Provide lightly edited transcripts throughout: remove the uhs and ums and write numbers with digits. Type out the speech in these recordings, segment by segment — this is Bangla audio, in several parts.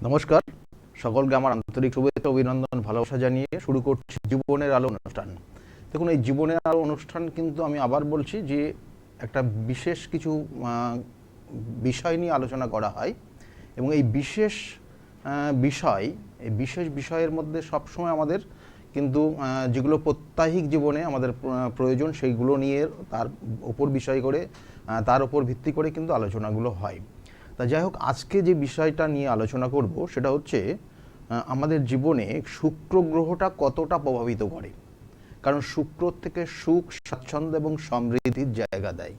নমস্কার, সকলকে আমার আন্তরিক শুভেচ্ছা, অভিনন্দন, ভালোবাসা জানিয়ে শুরু করছি জীবনের আলো অনুষ্ঠান। দেখুন, এই জীবনের আলো অনুষ্ঠান কিন্তু আমি আবার বলছি যে একটা বিশেষ কিছু বিষয় নিয়ে আলোচনা করা হয় এবং এই বিশেষ বিষয়ের মধ্যে সবসময় আমাদের কিন্তু যেগুলো প্রত্যাহিক জীবনে আমাদের প্রয়োজন সেইগুলো নিয়ে তার ওপর ভিত্তি করে কিন্তু আলোচনাগুলো হয়। তা যাই হোক, আজকে যে বিষয়টা নিয়ে আলোচনা করব সেটা হচ্ছে আমাদের জীবনে শুক্র গ্রহটা কতটা প্রভাবিত করে। কারণ শুক্র থেকে সুখ, স্বাচ্ছন্দ্য এবং সমৃদ্ধির জায়গা দেয়।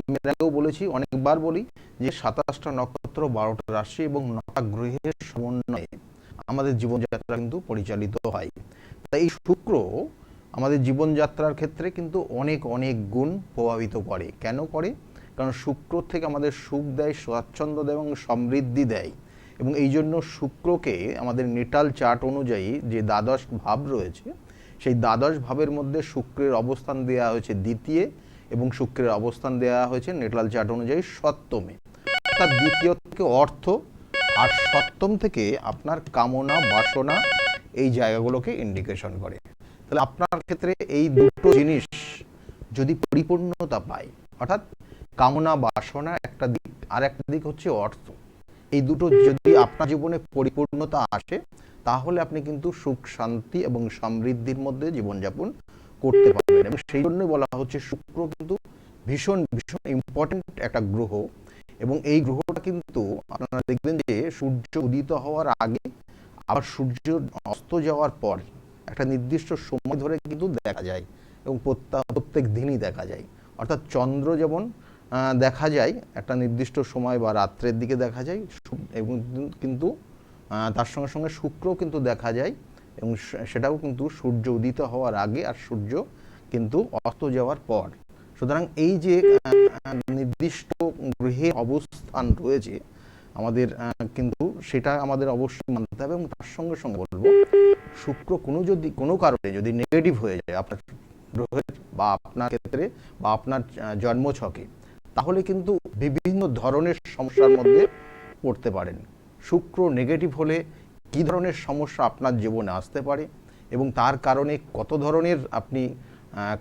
আমি এর আগেও বলেছি, অনেকবার বলি যে 27টা নক্ষত্র, 12টা রাশি এবং 9টা গ্রহের সমন্বয়ে আমাদের জীবনযাত্রা কিন্তু পরিচালিত হয়। তাই এই শুক্র আমাদের জীবনযাত্রার ক্ষেত্রে কিন্তু অনেক অনেক গুণ প্রভাবিত করে। কেন করে? কারণ শুক্র থেকে আমাদের সুখ দেয়, স্বাচ্ছন্দ্য দেয় এবং সমৃদ্ধি দেয়। এবং এই জন্য শুক্রকে আমাদের নেটাল চার্ট অনুযায়ী যে দ্বাদশ ভাব রয়েছে, সেই দ্বাদশ ভাবের মধ্যে শুক্রের অবস্থান দেওয়া হয়েছে দ্বিতীয় এবং শুক্রের অবস্থান দেওয়া হয়েছে নেটাল চার্ট অনুযায়ী সপ্তমে। অর্থাৎ দ্বিতীয় থেকে অর্থ আর সপ্তম থেকে আপনার কামনা, বাসনা, এই জায়গাগুলোকে ইন্ডিকেশন করে। তাহলে আপনার ক্ষেত্রে এই দুটো জিনিস যদি পরিপূর্ণতা পায়, অর্থাৎ কামনা বাসনা একটা দিক, আর একটা দিক হচ্ছে অর্থ, এই দুটো যদি আপনার জীবনে পরিপূর্ণতা আসে, তাহলে আপনি কিন্তু সুখ, শান্তি এবং সমৃদ্ধির মধ্যে জীবনযাপন করতে পারবেন। এবং সেই জন্যই বলা হচ্ছে শুক্র কিন্তু ভীষণ ভীষণ ইম্পর্টেন্ট একটা গ্রহ। এবং এই গ্রহটা কিন্তু আপনারা দেখবেন যে সূর্য উদিত হওয়ার আগে আবার সূর্য অস্ত যাওয়ার পর একটা নির্দিষ্ট সময় ধরে কিন্তু দেখা যায় এবং প্রত্যেক দিনই দেখা যায়। অর্থাৎ চন্দ্র যেমন দেখা যায় একটা নির্দিষ্ট সময় বা রাত্রের দিকে দেখা যায়, এবং কিন্তু তার সঙ্গে সঙ্গে শুক্র কিন্তু দেখা যায়, এবং সেটাও কিন্তু সূর্য উদিত হওয়ার আগে আর সূর্য কিন্তু অস্ত যাওয়ার পর। সুতরাং এই যে নির্দিষ্ট গ্রহে অবস্থান রয়েছে আমাদের, কিন্তু সেটা আমাদের অবশ্যই মানতে হবে। এবং তার সঙ্গে সঙ্গে বলবো, শুক্র কোনো কারণে যদি নেগেটিভ হয়ে যায় আপনার গ্রহের বা আপনার ক্ষেত্রে বা আপনার জন্মছকে, তাহলে কিন্তু বিভিন্ন ধরনের সমস্যার মধ্যে পড়তে পারেন। শুক্র নেগেটিভ হলে কী ধরনের সমস্যা আপনার জীবনে আসতে পারে এবং তার কারণে কত ধরনের আপনি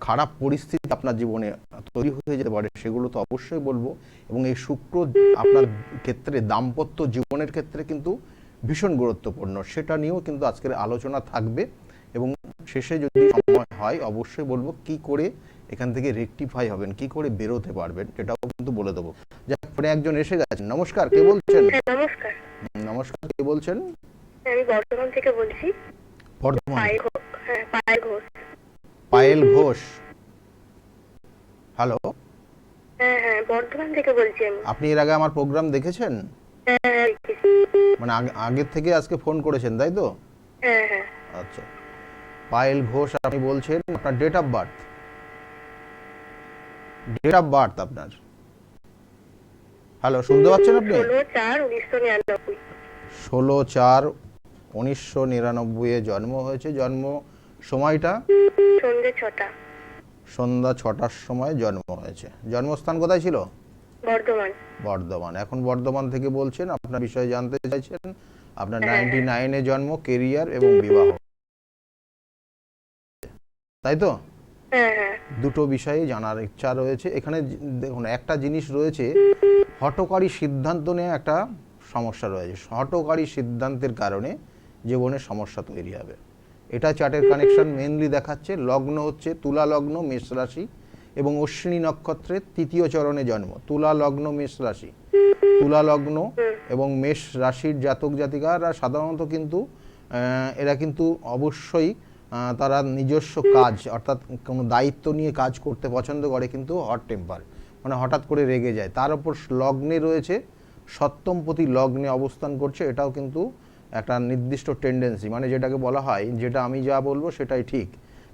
খারাপ পরিস্থিতি আপনার জীবনে তৈরি হয়ে যেতে পারে, সেগুলো তো অবশ্যই বলবো। এবং এই শুক্র আপনার ক্ষেত্রে দাম্পত্য জীবনের ক্ষেত্রে কিন্তু ভীষণ গুরুত্বপূর্ণ, সেটা নিয়েও কিন্তু আজকের আলোচনা থাকবে। এবং শেষে যদি সময় হয় অবশ্যই বলবো কি করে এখান থেকে রেকটিফাই হবেন, কি করে বেরোতে পারবেন, সেটাও কিন্তু বলে দেবো। যাক, ফোনে একজন এসে গেছেন। নমস্কার, কে বলছেন? নমস্কার। নমস্কার, কে বলছেন? আমি বর্ধমান থেকে বলছি। বর্ধমান। পায়েল ঘোষ। পায়েল ঘোষ, হ্যালো। হ্যাঁ, বর্ধমান থেকে বলছি আমি। আপনি এর আগে আমার প্রোগ্রাম দেখেছেন? হ্যাঁ, মানে আগের থেকে আজকে ফোন করেছেন, তাই তো? হ্যাঁ। আচ্ছা, পায়েল ঘোষ আপনি বলছেন, আপনার ডেট অফ বার্থ আপনার, হ্যালো, শুনতে পাচ্ছেন আপনি? 16/4/1999। 16/4/1999 জন্ম হয়েছে। জন্ম সময়টা সন্ধ্যে 6টা। সন্ধ্যা 6টার সময় জন্ম হয়েছে। জন্মস্থান কোথায় ছিল? বর্ধমান। বর্ধমান। এখন বর্ধমান থেকে বলছেন, আপনার বিষয়ে জানতে চাইছেন। আপনার হ্যাঁ। 99-এ জন্ম, কেরিয়ার এবং বিবাহ, তাই তো? হ্যাঁ। দুটো বিষয়ে জানার ইচ্ছা রয়েছে। এখানে দেখুন, একটা জিনিস রয়েছে, হঠকারী সিদ্ধান্ত নেওয়া একটা সমস্যা রয়েছে। হঠকারী সিদ্ধান্তের কারণে জীবনে সমস্যা তৈরি হবে। এটা চার্টের কানেকশন মেনলি দেখাচ্ছে। লগ্ন হচ্ছে তুলা লগ্ন, মেষ রাশি এবং অশ্বিনী নক্ষত্রের তৃতীয় চরণে জন্ম। তুলা লগ্ন, মেষ রাশি, তুলা লগ্ন এবং মেষ রাশির জাতক জাতিকারা সাধারণত কিন্তু এরা কিন্তু অবশ্যই তারা নিজস্ব কাজ, অর্থাৎ কোনো দায়িত্ব নিয়ে কাজ করতে পছন্দ করে, কিন্তু হট টেম্পার, মানে হঠাৎ করে রেগে যায়। তার উপর লগ্নে রয়েছে, সপ্তমপতি লগ্নে অবস্থান করছে, এটাও কিন্তু একটা নির্দিষ্ট টেন্ডেন্সি, মানে যেটাকে বলা হয় যেটা আমি যা বলবো সেটাই ঠিক,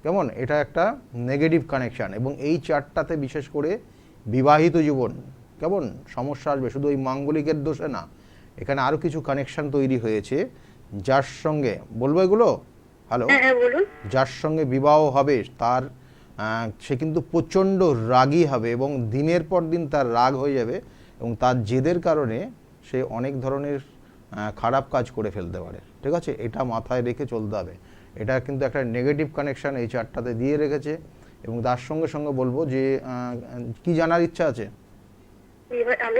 কেমন, এটা একটা নেগেটিভ কানেকশান। এবং এই চারটাতে বিশেষ করে বিবাহিত জীবন কেমন সমস্যা আসবে, শুধু ওই মাঙ্গলিকের দোষে না, এখানে আরও কিছু কানেকশান তৈরি হয়েছে, যার সঙ্গে বলবো এগুলো, হ্যালো, যার সঙ্গে বিবাহ হবে তার সে কিন্তু প্রচণ্ড রাগী হবে এবং দিনের পর দিন তার রাগ হয়ে যাবে, এবং তার জেদের কারণে সে অনেক ধরনের খারাপ কাজ করে ফেলতে পারে। ঠিক আছে, এটা মাথায় রেখে চলতে হবে। এটা কিন্তু একটা নেগেটিভ কানেকশান এই চারটাতে দিয়ে রেখেছে। এবং তার সঙ্গে সঙ্গে বলবো যে কি জানার ইচ্ছা আছে? এবার আমি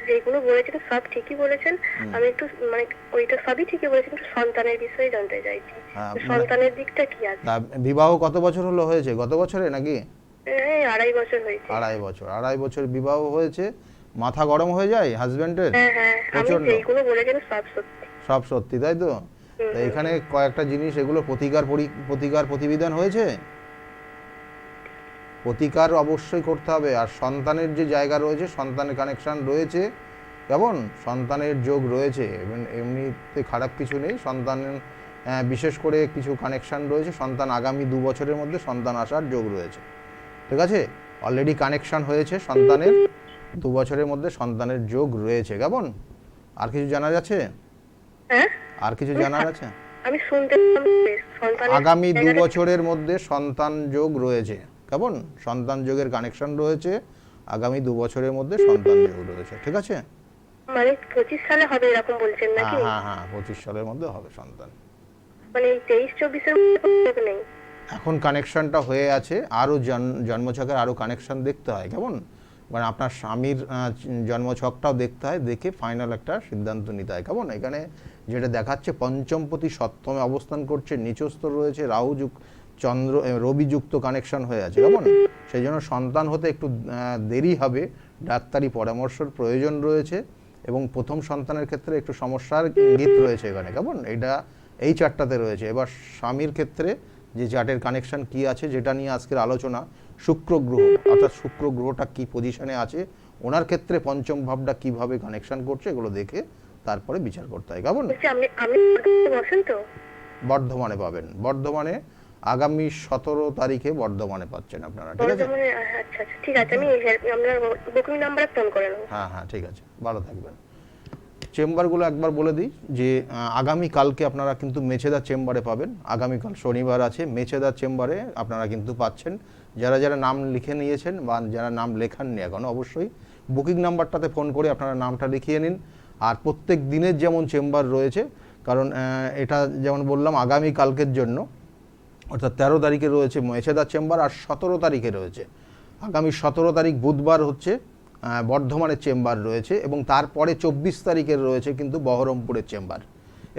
যেগুলো বলেছেন সব ঠিকই বলেছেন। আমি একটু মানে ওইটা সবই ঠিকই বলেছেন, একটু সন্তানের বিষয়ে জানতে চাইছি। সন্তানের দিকটা কি আছে? বিবাহ কত বছর হলো হয়েছে? গত বছরে নাকি? এই 2.5 বছর হয়েছে। 2.5 বছর বিবাহ হয়েছে। মাথা গরম হয়ে যায় হাজবেন্ডের? হ্যাঁ হ্যাঁ, আমি প্রচন্ড। যেগুলো বলেছেন সব সত্যি। সব সত্যি, তাই তো? তা এখানে কয়েকটা জিনিস, এগুলো প্রতিকার প্রতিবিধান হয়েছে। প্রতিকার অবশ্যই করতে হবে। আর সন্তানের যে জায়গা রয়েছে, সন্তানের কানেকশান রয়েছে, কেমন সন্তানের যোগ রয়েছে, এমনিতে খারাপ কিছু নেই। সন্তানের বিশেষ করে কিছু কানেকশান রয়েছে। সন্তান আগামী 2 বছরের মধ্যে সন্তান আসার যোগ রয়েছে। ঠিক আছে, অলরেডি কানেকশান হয়েছে সন্তানের, 2 বছরের মধ্যে সন্তানের যোগ রয়েছে। কেমন? আর কিছু জানা যাচ্ছে? হ্যাঁ, আর কিছু জানার আছে? আমি শুনতে সন্তানের আগামী 2 বছরের মধ্যে সন্তান যোগ রয়েছে। কেমন? সন্তান যোগের কানেকশন রয়েছে। আগামী 2 বছরের মধ্যে সন্তান যোগ রয়েছে। ঠিক আছে? মানে 25 সালে হবে এরকম বলছেন নাকি? হ্যাঁ হ্যাঁ, 25 সালের মধ্যে হবে সন্তান। মানে 23-24 এর মধ্যে নেই? এখন কানেকশনটা হয়ে আছে। আরও জন্মছকের আরও কানেকশন দেখতে হয়। কেমন? মানে আপনার স্বামীর জন্মছকটাও দেখতে হয়, দেখে ফাইনাল একটা সিদ্ধান্ত নিতে হয়। কেমন? এখানে যেটা দেখাচ্ছে, পঞ্চমপতি সপ্তমে অবস্থান করছে, নিচস্থ রয়েছে, রবিযুক্ত কানেকশন হয়ে আছে। কেমন? সেই জন্য সন্তান হতে একটু দেরি হবে, ডাক্তারি পরামর্শের প্রয়োজন রয়েছে। এবং প্রথম সন্তানের ক্ষেত্রে একটু সমস্যার ইঙ্গিত রয়েছে এখানে। কেমন? এই চারটাতে রয়েছে। এবার স্বামীর ক্ষেত্রে যে চার্টের কানেকশন কি আছে, যেটা নিয়ে আজকের আলোচনা, শুক্র গ্রহ, অর্থাৎ শুক্র গ্রহটা কি পজিশনে আছে, ওনার ক্ষেত্রে পঞ্চম ভাবটা কিভাবে কানেকশন করছে, এগুলো দেখে তারপরে বিচার করতে হয়। কেমন? আমি বসেন তো বর্ধমানে পাবেন। বর্ধমানে আগামী 17 তারিখে বর্ধমানে পাচ্ছেন আপনারা। ঠিক আছে? আচ্ছা আচ্ছা, ঠিক আছে। আমি আপনার বুকিং নাম্বারে ফোন করে নেব। হ্যাঁ হ্যাঁ, ঠিক আছে, ভালো থাকবেন। চেম্বারগুলো একবার বলে দিই যে আগামীকালকে আপনারা কিন্তু মেছেদা চেম্বারে পাবেন। আগামীকাল শনিবার আছে, মেছেদা চেম্বারে আপনারা কিন্তু পাচ্ছেন। যারা যারা নাম লিখে নিয়েছেন বা যারা নাম লেখাননি এখনও, অবশ্যই বুকিং নাম্বারটাতে ফোন করে আপনারা নামটা লিখিয়ে নিন। আর প্রত্যেক দিনের যেমন চেম্বার রয়েছে, কারণ এটা যেমন বললাম আগামীকালকের জন্য, অর্থাৎ 13 তারিখে রয়েছে মেছেদা চেম্বার, আর 17 তারিখে রয়েছে, আগামী 17 তারিখ বুধবার হচ্ছে বর্ধমানের চেম্বার রয়েছে। এবং তারপরে 24 তারিখের রয়েছে কিন্তু বহরমপুরের চেম্বার।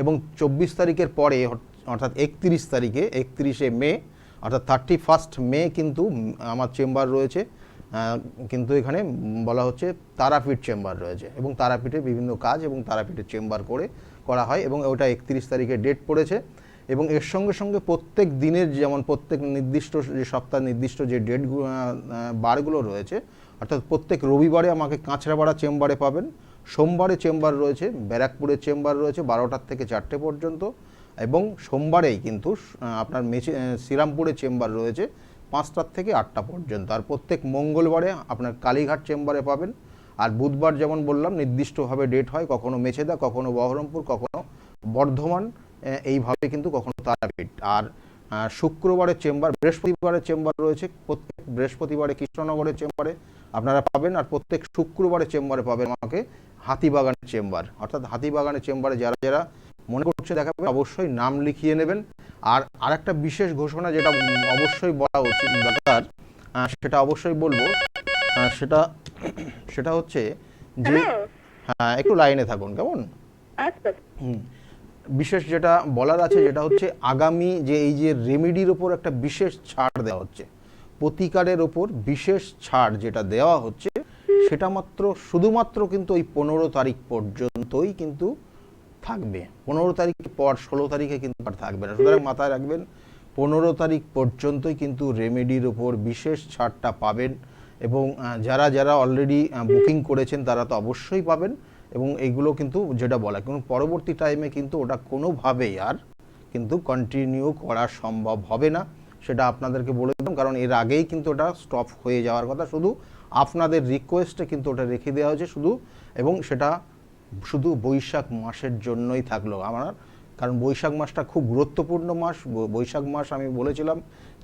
এবং 24 তারিখের পরে অর্থাৎ 31 তারিখে, 31শে মে অর্থাৎ 31 মে কিন্তু আমার চেম্বার রয়েছে। কিন্তু এখানে বলা হচ্ছে তারাপীঠ চেম্বার রয়েছে, এবং তারাপীঠে বিভিন্ন কাজ এবং তারাপীঠের চেম্বার করা হয়, এবং ওটা 31 তারিখে ডেট পড়েছে। এবং এর সঙ্গে সঙ্গে প্রত্যেক দিনের, যেমন প্রত্যেক নির্দিষ্ট যে সপ্তাহ নির্দিষ্ট যে ডেট বারগুলো রয়েছে, অর্থাৎ প্রত্যেক রবিবারে আমাকে কাঁচরাপাড়া চেম্বারে পাবেন। সোমবারে চেম্বার রয়েছে, ব্যারাকপুরের চেম্বার রয়েছে 12টার থেকে 4টে পর্যন্ত। এবং সোমবারেই কিন্তু আপনার শ্রীরামপুরের চেম্বার রয়েছে 5টার থেকে 8টা পর্যন্ত। আর প্রত্যেক মঙ্গলবারে আপনার কালীঘাট চেম্বারে পাবেন। আর বুধবার যেমন বললাম নির্দিষ্টভাবে ডেট হয়, কখনো মেছেদা, কখনো বহরমপুর, কখনো বর্ধমান, এইভাবে কিন্তু কখনো তারাপীঠ। আর শুক্রবারের চেম্বার, বৃহস্পতিবারের চেম্বার রয়েছে, প্রত্যেক বৃহস্পতিবারে কৃষ্ণনগরের চেম্বারে আপনারা পাবেন। আর প্রত্যেক শুক্রবারের চেম্বারে পাবেন আমাকে হাতিবাগানের চেম্বার। অর্থাৎ হাতিবাগানের চেম্বারে যারা যারা মনে করছে দেখাবে, অবশ্যই নাম লিখিয়ে নেবেন। আর আরেকটা বিশেষ ঘোষণা যেটা অবশ্যই বলা উচিত দরকার, সেটা অবশ্যই বলবো, সেটা হচ্ছে যে, হ্যাঁ একটু লাইনে থাকুন। কেমন? আচ্ছা। বিশেষ যেটা বলার আছে, যেটা হচ্ছে আগামী যে এই যে রেমেডির ওপর একটা বিশেষ ছাড় দেওয়া হচ্ছে, প্রতিকারের ওপর বিশেষ ছাড় যেটা দেওয়া হচ্ছে, সেটা শুধুমাত্র কিন্তু ওই 15 তারিখ পর্যন্তই কিন্তু থাকবে। 15 তারিখ পর 16 তারিখে কিন্তু আর থাকবে না। সুতরাং মাথায় রাখবেন, 15 তারিখ পর্যন্তই কিন্তু রেমেডির ওপর বিশেষ ছাড়টা পাবেন। এবং যারা যারা অলরেডি বুকিং করেছেন তারা তো অবশ্যই পাবেন। এবং এইগুলো কিন্তু যেটা বলা, কিন্তু পরবর্তী টাইমে কিন্তু ওটা কোনোভাবেই আর কিন্তু কন্টিনিউ করা সম্ভব হবে না, সেটা আপনাদেরকে বলে দিলাম। কারণ এর আগেই কিন্তু ওটা স্টপ হয়ে যাওয়ার কথা, শুধু আপনাদের রিকোয়েস্টে কিন্তু ওটা রেখে দেওয়া হয়েছে শুধু। এবং সেটা শুধু বৈশাখ মাসের জন্যই থাকলো আমার, কারণ বৈশাখ মাসটা খুব গুরুত্বপূর্ণ মাস। বৈশাখ মাস আমি বলেছিলাম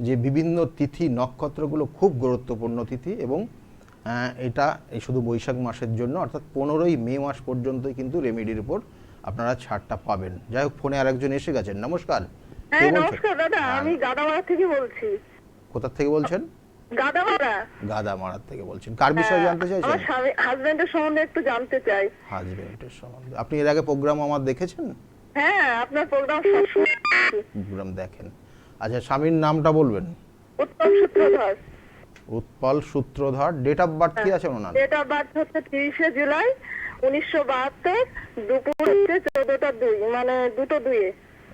যে বিভিন্ন তিথি নক্ষত্রগুলো খুব গুরুত্বপূর্ণ তিথি, এবং এটা এই শুধু বৈশাখ মাসের জন্য, অর্থাৎ 15ই মে মাস পর্যন্তই কিন্তু রেমেডির উপর আপনারা ছাড়টা পাবেন। যাই হোক, ফোনে আরেকজন এসে গেছেন। নমস্কার, কে হ্যাঁ বলছেন? নমস্কার দাদা, হ্যাঁ, আমি গাদামারা থেকে বলছি। কোথা থেকে বলছেন? গাদামারা। গাদামারার থেকে বলছেন। কার বিষয়ে জানতে চাইছেন? আমার স্বামী হাজবেন্ডের সম্বন্ধে একটু জানতে চাই। হাজবেন্ডের সম্বন্ধে। আপনি এর আগে প্রোগ্রাম আমার দেখেছেন? হ্যাঁ, আপনার প্রোগ্রাম সবসময় দেখি। প্রোগ্রাম দেখেন। আচ্ছা, স্বামীর নামটা বলবেন? উত্তম সূত্রধর। উৎপল সূত্রধর। ডেট অফ বার্থ কি আছে ওনার? ডেট অফ বার্থ হচ্ছে 30শে জুলাই 1972, দুপুর হচ্ছে 14টা 2, মানে 2টো 2-এ।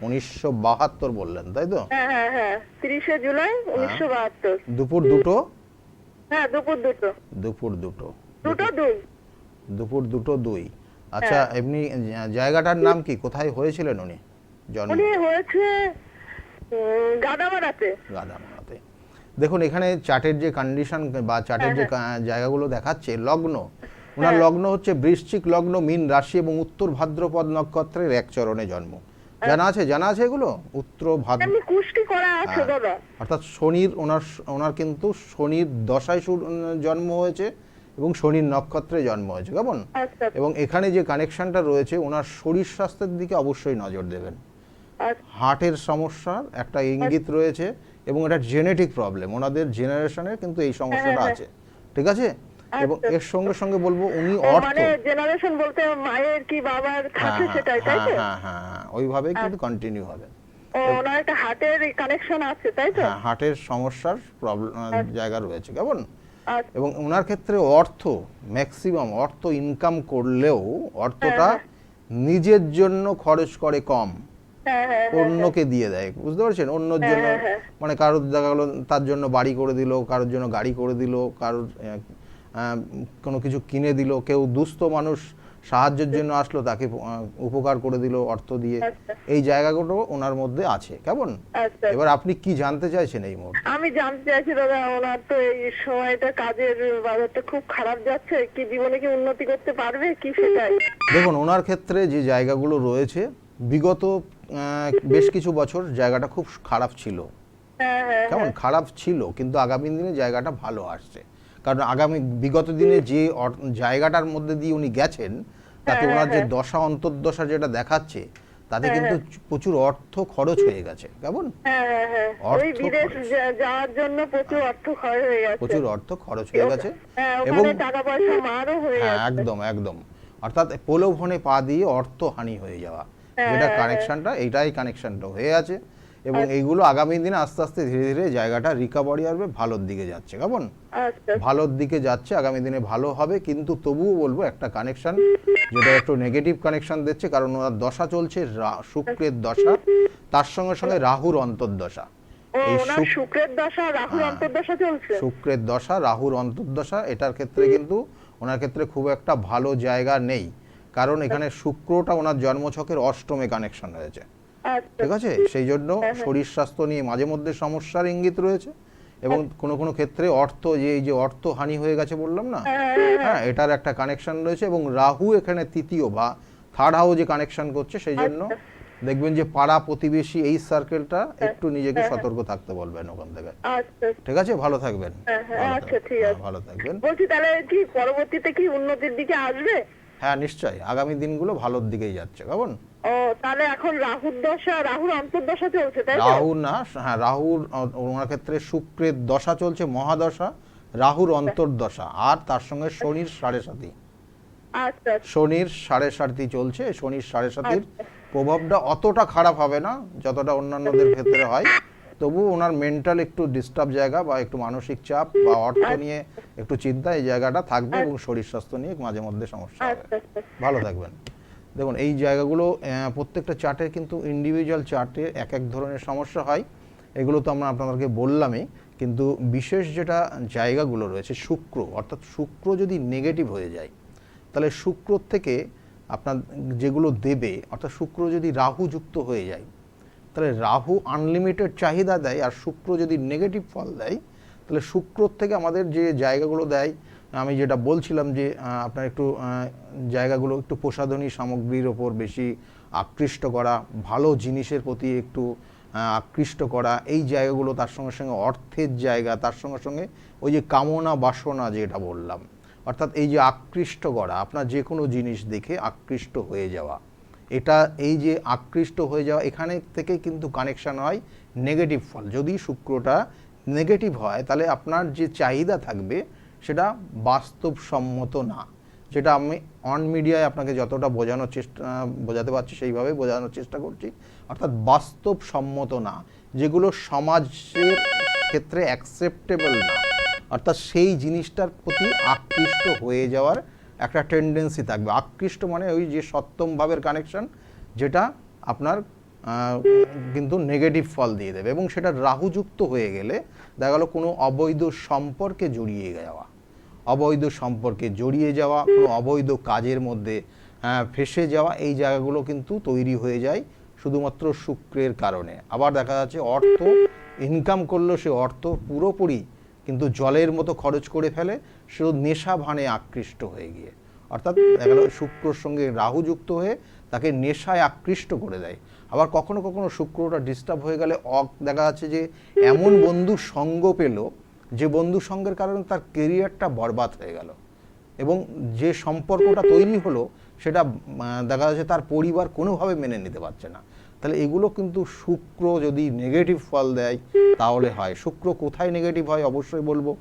1972 বললেন, তাই তো? হ্যাঁ হ্যাঁ হ্যাঁ, 30শে জুলাই 1972। দুপুর 2টো? হ্যাঁ, দুপুর 2টো। দুপুর 2টো। 2টো 2। দুপুর 2টো 2। আচ্ছা, এমনি জায়গাটার নাম কি? কোথায় হয়েছিলেন উনি জন্ম? উনি হয়েছে গাদামারাতে। গাদামারাতে। দেখুন, এখানে চার্টের যে কন্ডিশন বা চার্টের যে জায়গাগুলো দেখাচ্ছে, লগ্ন, ওনার লগ্ন হচ্ছে বৃশ্চিক লগ্ন, মীন রাশি এবং উত্তর ভাদ্রপদ নক্ষত্রের এক চরণে জন্ম। জানা আছে? জানা আছে এগুলো? উত্তর ভাদ্র, এমনি কুষ্টি করা আছে দাদা। অর্থাৎ শনির, ওনার কিন্তু শনির দশায় জন্ম হয়েছে এবং শনির নক্ষত্রে জন্ম হয়েছে, কেমন? আচ্ছা এবং এখানে যে কানেকশনটা রয়েছে, ওনার শরীর স্বাস্থ্যের দিকে অবশ্যই নজর দেবেন। আচ্ছা হার্টের সমস্যার একটা ইঙ্গিত রয়েছে এবং এটা জেনেটিক প্রবলেম, ওনাদের জেনারেশনের কিন্তু এই সমস্যাটা আছে, ঠিক আছে? এবং এর সঙ্গে সঙ্গে বলবো, উনি অর্থ, মানে জেনারেশন বলতে মায়ের কি বাবার থাকে সেটাই, তাই তো? হ্যাঁ, ওইভাবে কিন্তু কন্টিনিউ হবে। ওনার একটা হার্টের কানেকশন আছে, তাই তো? হ্যাঁ, হার্টের সমস্যার প্রবলেম জায়গা রয়েছে, কেমন? আচ্ছা এবং ওনার ক্ষেত্রে অর্থ, ম্যাক্সিমাম অর্থ ইনকাম করলেও অর্থটা নিজের জন্য খরচ করে কম, হ্যাঁ হ্যাঁ অন্যকে দিয়ে দেয়, বুঝতে পারছেন? অন্যর জন্য, মানে কারোর দেখা গেলো তার জন্য বাড়ি করে দিল, কারোর জন্য গাড়ি করে দিল, কারোর কোনো কিছু কিনে দিল, কেউ দুস্থ মানুষ সাহায্যের জন্য আসলো, তাকে উপকার করে দিল অর্থ দিয়ে। এই জায়গাগুলো ওনার মধ্যে আছে, কেমন? আচ্ছা। এবার আপনি কি জানতে চাইছেন এই মুহূর্তে? আমি জানতে চাইছি দাদা, ওনার তো এই সময়টা কাজের বাজারটা খুব খারাপ যাচ্ছে, কি জীবনে কি উন্নতি করতে পারবে কি, সেটাই। দেখুন, ওনার ক্ষেত্রে যে জায়গাগুলো রয়েছে, বিগত বেশ কিছু বছর জায়গাটা খুব খারাপ ছিল, কেমন? খারাপ ছিল, কিন্তু আগামী দিনে জায়গাটা ভালো আসছে। কারণ বিগত দিনে যে জায়গাটার মধ্যে দিয়ে উনি গেছেন, তাতে ওনার যে দশা অন্তর্দশা যেটা দেখাচ্ছে, তাতে কিন্তু প্রচুর অর্থ খরচ হয়ে গেছে, কেমন? ওই বিদেশ যাওয়ার জন্য প্রচুর অর্থ খরচ হয়ে গেছে। প্রচুর অর্থ খরচ হয়ে গেছে এবং টাকা পয়সা মারও হয়ে গেছে। একদম একদম, অর্থাৎ প্রলোভনে পা দিয়ে অর্থ হানি হয়ে যাওয়া, যেটা কানেকশনটা, এইটাই কানেকশনটা হয়ে আছে। এবং এইগুলো আগামী দিনে আস্তে আস্তে ধীরে ধীরে জায়গাটা রিকভারি আসবে, ভালোর দিকে যাচ্ছে, কেমন? ভালোর দিকে যাচ্ছে, আগামী দিনে ভালো হবে। কিন্তু তবুও বলবো একটা কানেকশন যেটা একটু নেগেটিভ কানেকশন দিচ্ছে, কারণ ওনার দশা চলছে শুক্রের দশা, তার সঙ্গে সঙ্গে রাহুর অন্তর্দশা। এই শুক্রের দশা, রাহুর অন্তর্দশা চলছে। শুক্রের দশা, রাহুর অন্তর্দশা, এটার ক্ষেত্রে কিন্তু ওনার ক্ষেত্রে খুব একটা ভালো জায়গা নেই, কারণ এখানে শুক্রটা ওনার জন্মছকের অষ্টমে কানেকশন হয়েছে, ঠিক আছে? সেই জন্য শরীর স্বাস্থ্য নিয়ে মাঝে মধ্যে সমস্যার ইঙ্গিত রয়েছে। এবং কোনো কোনো ক্ষেত্রে অর্থ, যে এই যে অর্থ হানি হয়ে গেছে বললাম না, হ্যাঁ, এটার একটা কানেকশন রয়েছে। এবং রাহু এখানে তৃতীয় বা থার্ড হাউসে কানেকশন করছে, সেই জন্য দেখবেন যে পাড়া প্রতিবেশী এই সার্কেলটা একটু নিজেকে সতর্ক থাকতে বলবেন ওখান থেকে, ঠিক আছে? ভালো থাকবেন। আচ্ছা ঠিক আছে, ভালো থাকবেন। বলছি তাহলে কি পরবর্তীতে কি উন্নতির দিকে আসবে? হ্যাঁ, নিশ্চয়ই, আগামী দিনগুলো ভালোর দিকেই যাচ্ছে, কেমন? তাহলে এখন রাহুর দশা, রাহুর অন্তর্দশা চলছে, তাই তো? রাহু না, হ্যাঁ, রাহুর, ওনার ক্ষেত্রে শুক্রের দশা চলছে, মহাদশা, রাহুর অন্তর্দশা, আর তার সঙ্গে শনির 7.5। আচ্ছা, শনির 7.5 চলছে। শনির 7.5 প্রভাবটা অতটা খারাপ হবে না যতটা অন্যান্যদের ক্ষেত্রে হয়, তবু ওনার মেন্টাল একটু ডিস্টার্ব জায়গা বা একটু মানসিক চাপ বা অর্থ নিয়ে একটু চিন্তা, এই জায়গাটা থাকবে। এবং শরীর স্বাস্থ্য নিয়ে মাঝে মধ্যে সমস্যা হবে। ভালো থাকবেন। দেখুন, এই জায়গাগুলো প্রত্যেকটা চার্টের কিন্তু ইন্ডিভিজুয়াল চার্টে এক এক ধরনের সমস্যা হয়, এগুলো তো আমরা আপনাদেরকে বললামই। কিন্তু বিশেষ যেটা জায়গাগুলো রয়েছে, শুক্র, অর্থাৎ শুক্র যদি নেগেটিভ হয়ে যায়, তাহলে শুক্র থেকে আপনার যেগুলো দেবে, অর্থাৎ শুক্র যদি রাহু যুক্ত হয়ে যায়, তাহলে রাহু আনলিমিটেড চাহিদা দেয়। আর শুক্র যদি নেগেটিভ ফল দেয়, তাহলে শুক্র থেকে আমাদের যে জায়গাগুলো দেয়, আমি যেটা বলছিলাম যে আপনার একটু জায়গাগুলো একটু প্রসাধনী সামগ্রীর ওপর বেশি আকৃষ্ট করা, ভালো জিনিসের প্রতি একটু আকৃষ্ট করা, এই জায়গাগুলো, তার সঙ্গে সঙ্গে অর্থের জায়গা, তার সঙ্গে সঙ্গে ওই যে কামনা বাসনা যেটা বললাম, অর্থাৎ এই যে আকৃষ্ট করা, আপনার যে কোনো জিনিস দেখে আকৃষ্ট হয়ে যাওয়া, এটা এই যে আকৃষ্ট হয়ে যাওয়া, এখানে থেকে কিন্তু কানেকশান হয় নেগেটিভ ফল। যদি শুক্রটা নেগেটিভ হয় তাহলে আপনার যে চাহিদা থাকবে সেটা বাস্তবসম্মত না। যেটা আমি অন মিডিয়ায় আপনাকে যতটা বোঝাতে পারছি সেইভাবে বোঝানোর চেষ্টা করছি, অর্থাৎ বাস্তবসম্মত না, যেগুলো সমাজের ক্ষেত্রে অ্যাকসেপ্টেবল না, অর্থাৎ সেই জিনিসটার প্রতি আকৃষ্ট হয়ে যাওয়ার একটা টেন্ডেন্সি থাকবে। আকৃষ্ট মানে ওই যে সপ্তম ভাবের কানেকশন, যেটা আপনার কিন্তু নেগেটিভ ফল দিয়ে দেবে। এবং সেটা রাহুযুক্ত হয়ে গেলে দেখা গেল কোনো অবৈধ সম্পর্কে জড়িয়ে যাওয়া, কোনো অবৈধ কাজের মধ্যে ফেঁসে যাওয়া, এই জায়গাগুলো কিন্তু তৈরি হয়ে যায় শুধুমাত্র শুক্রের কারণে। আবার দেখা যাচ্ছে অর্থ ইনকাম করলেও সে অর্থ পুরোপুরি কিন্তু জলের মতো খরচ করে ফেলে, সে নেশা ভানে আকৃষ্ট হয়ে গিয়ে। অর্থাৎ দেখা গেল শুক্রর সঙ্গে রাহু যুক্ত হয়ে তাকে নেশায় আকৃষ্ট করে দেয়। আবার কখনো কখনো শুক্রটা ডিস্টার্ব হয়ে গেলে দেখা যাচ্ছে যে এমন বন্ধু সঙ্গ পেল যে বন্ধু সঙ্গের কারণে তার কেরিয়ারটা বরবাদ হয়ে গেল, এবং যে সম্পর্কটা তৈরি হলো সেটা দেখা যাচ্ছে তার পরিবার কোনোভাবে মেনে নিতে পারছে না। তাহলে এগুলো কিন্তু শুক্র যদি নেগেটিভ ফল দেয় তাহলে হয়। শুক্র কোথায় নেগেটিভ হয় অবশ্যই বলবো।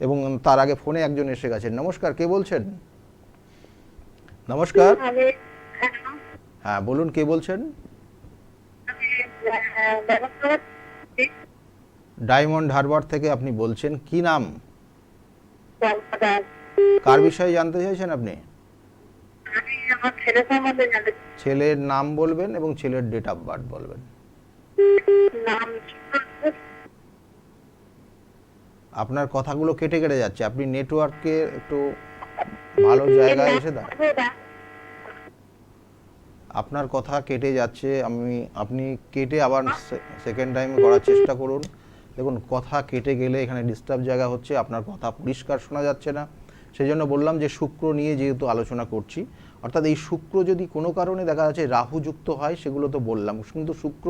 এবং তার আগে ফোনে একজন এসে গেছেন। নমস্কার, কে বলছেন? নমস্কার। হ্যাঁ বলুন, কে বলছেন? ডায়মন্ড হারবার থেকে আপনি বলছেন, কি নাম? কার বিষয়ে জানতে চাইছেন আপনি? ছেলের নাম বলবেন এবং ছেলের ডেট অফ বার্থ বলবেন। আপনার কথাগুলো কেটে কেটে যাচ্ছে, আপনি নেটওয়ার্কে একটু ভালো জায়গায় এসে দাঁড়ান। আপনার কথা কেটে যাচ্ছে, আপনি কেটে আবার সেকেন্ড টাইম করার চেষ্টা করুন। দেখুন, কথা কেটে গেলে এখানে ডিস্টার্ব জায়গা হচ্ছে, আপনার কথা পরিষ্কার শোনা যাচ্ছে না। সেই জন্য বললাম যে শুক্র নিয়ে যেহেতু আলোচনা করছি, অর্থাৎ এই শুক্র যদি কোনো কারণে দেখা যাচ্ছে রাহু যুক্ত হয়, সেগুলো তো বললাম, কিন্তু শুক্র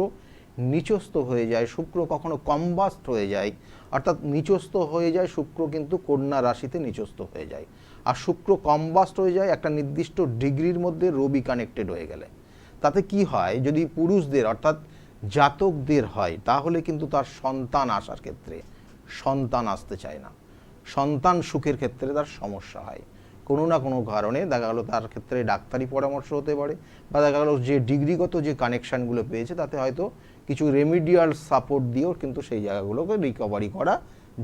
নিচস্থ হয়ে যায়, শুক্র কখনো কম্বাস্ট হয়ে যায়, অর্থাৎ নিচস্থ হয়ে যায় শুক্র, কিন্তু কন্যা রাশিতে নিচস্থ হয়ে যায়। আর শুক্র কম্বাস্ট হয়ে যায় একটা নির্দিষ্ট ডিগ্রির মধ্যে রবি কানেক্টেড হয়ে গেলে। তাতে কি হয়, যদি পুরুষদের অর্থাৎ জাতকদের হয় তাহলে কিন্তু তার সন্তান আসার ক্ষেত্রে সন্তান আসতে চায় না, সন্তান সুখের ক্ষেত্রে তার সমস্যা হয়। কোনো না কোনো কারণে দেখা গেলো তার ক্ষেত্রে ডাক্তারি পরামর্শ হতে পারে, বা দেখা গেলো যে ডিগ্রিগত যে কানেকশানগুলো পেয়েছে তাতে হয়তো কিছু রেমিডিয়াল সাপোর্ট দিয়েও কিন্তু সেই জায়গাগুলোকে রিকভারি করা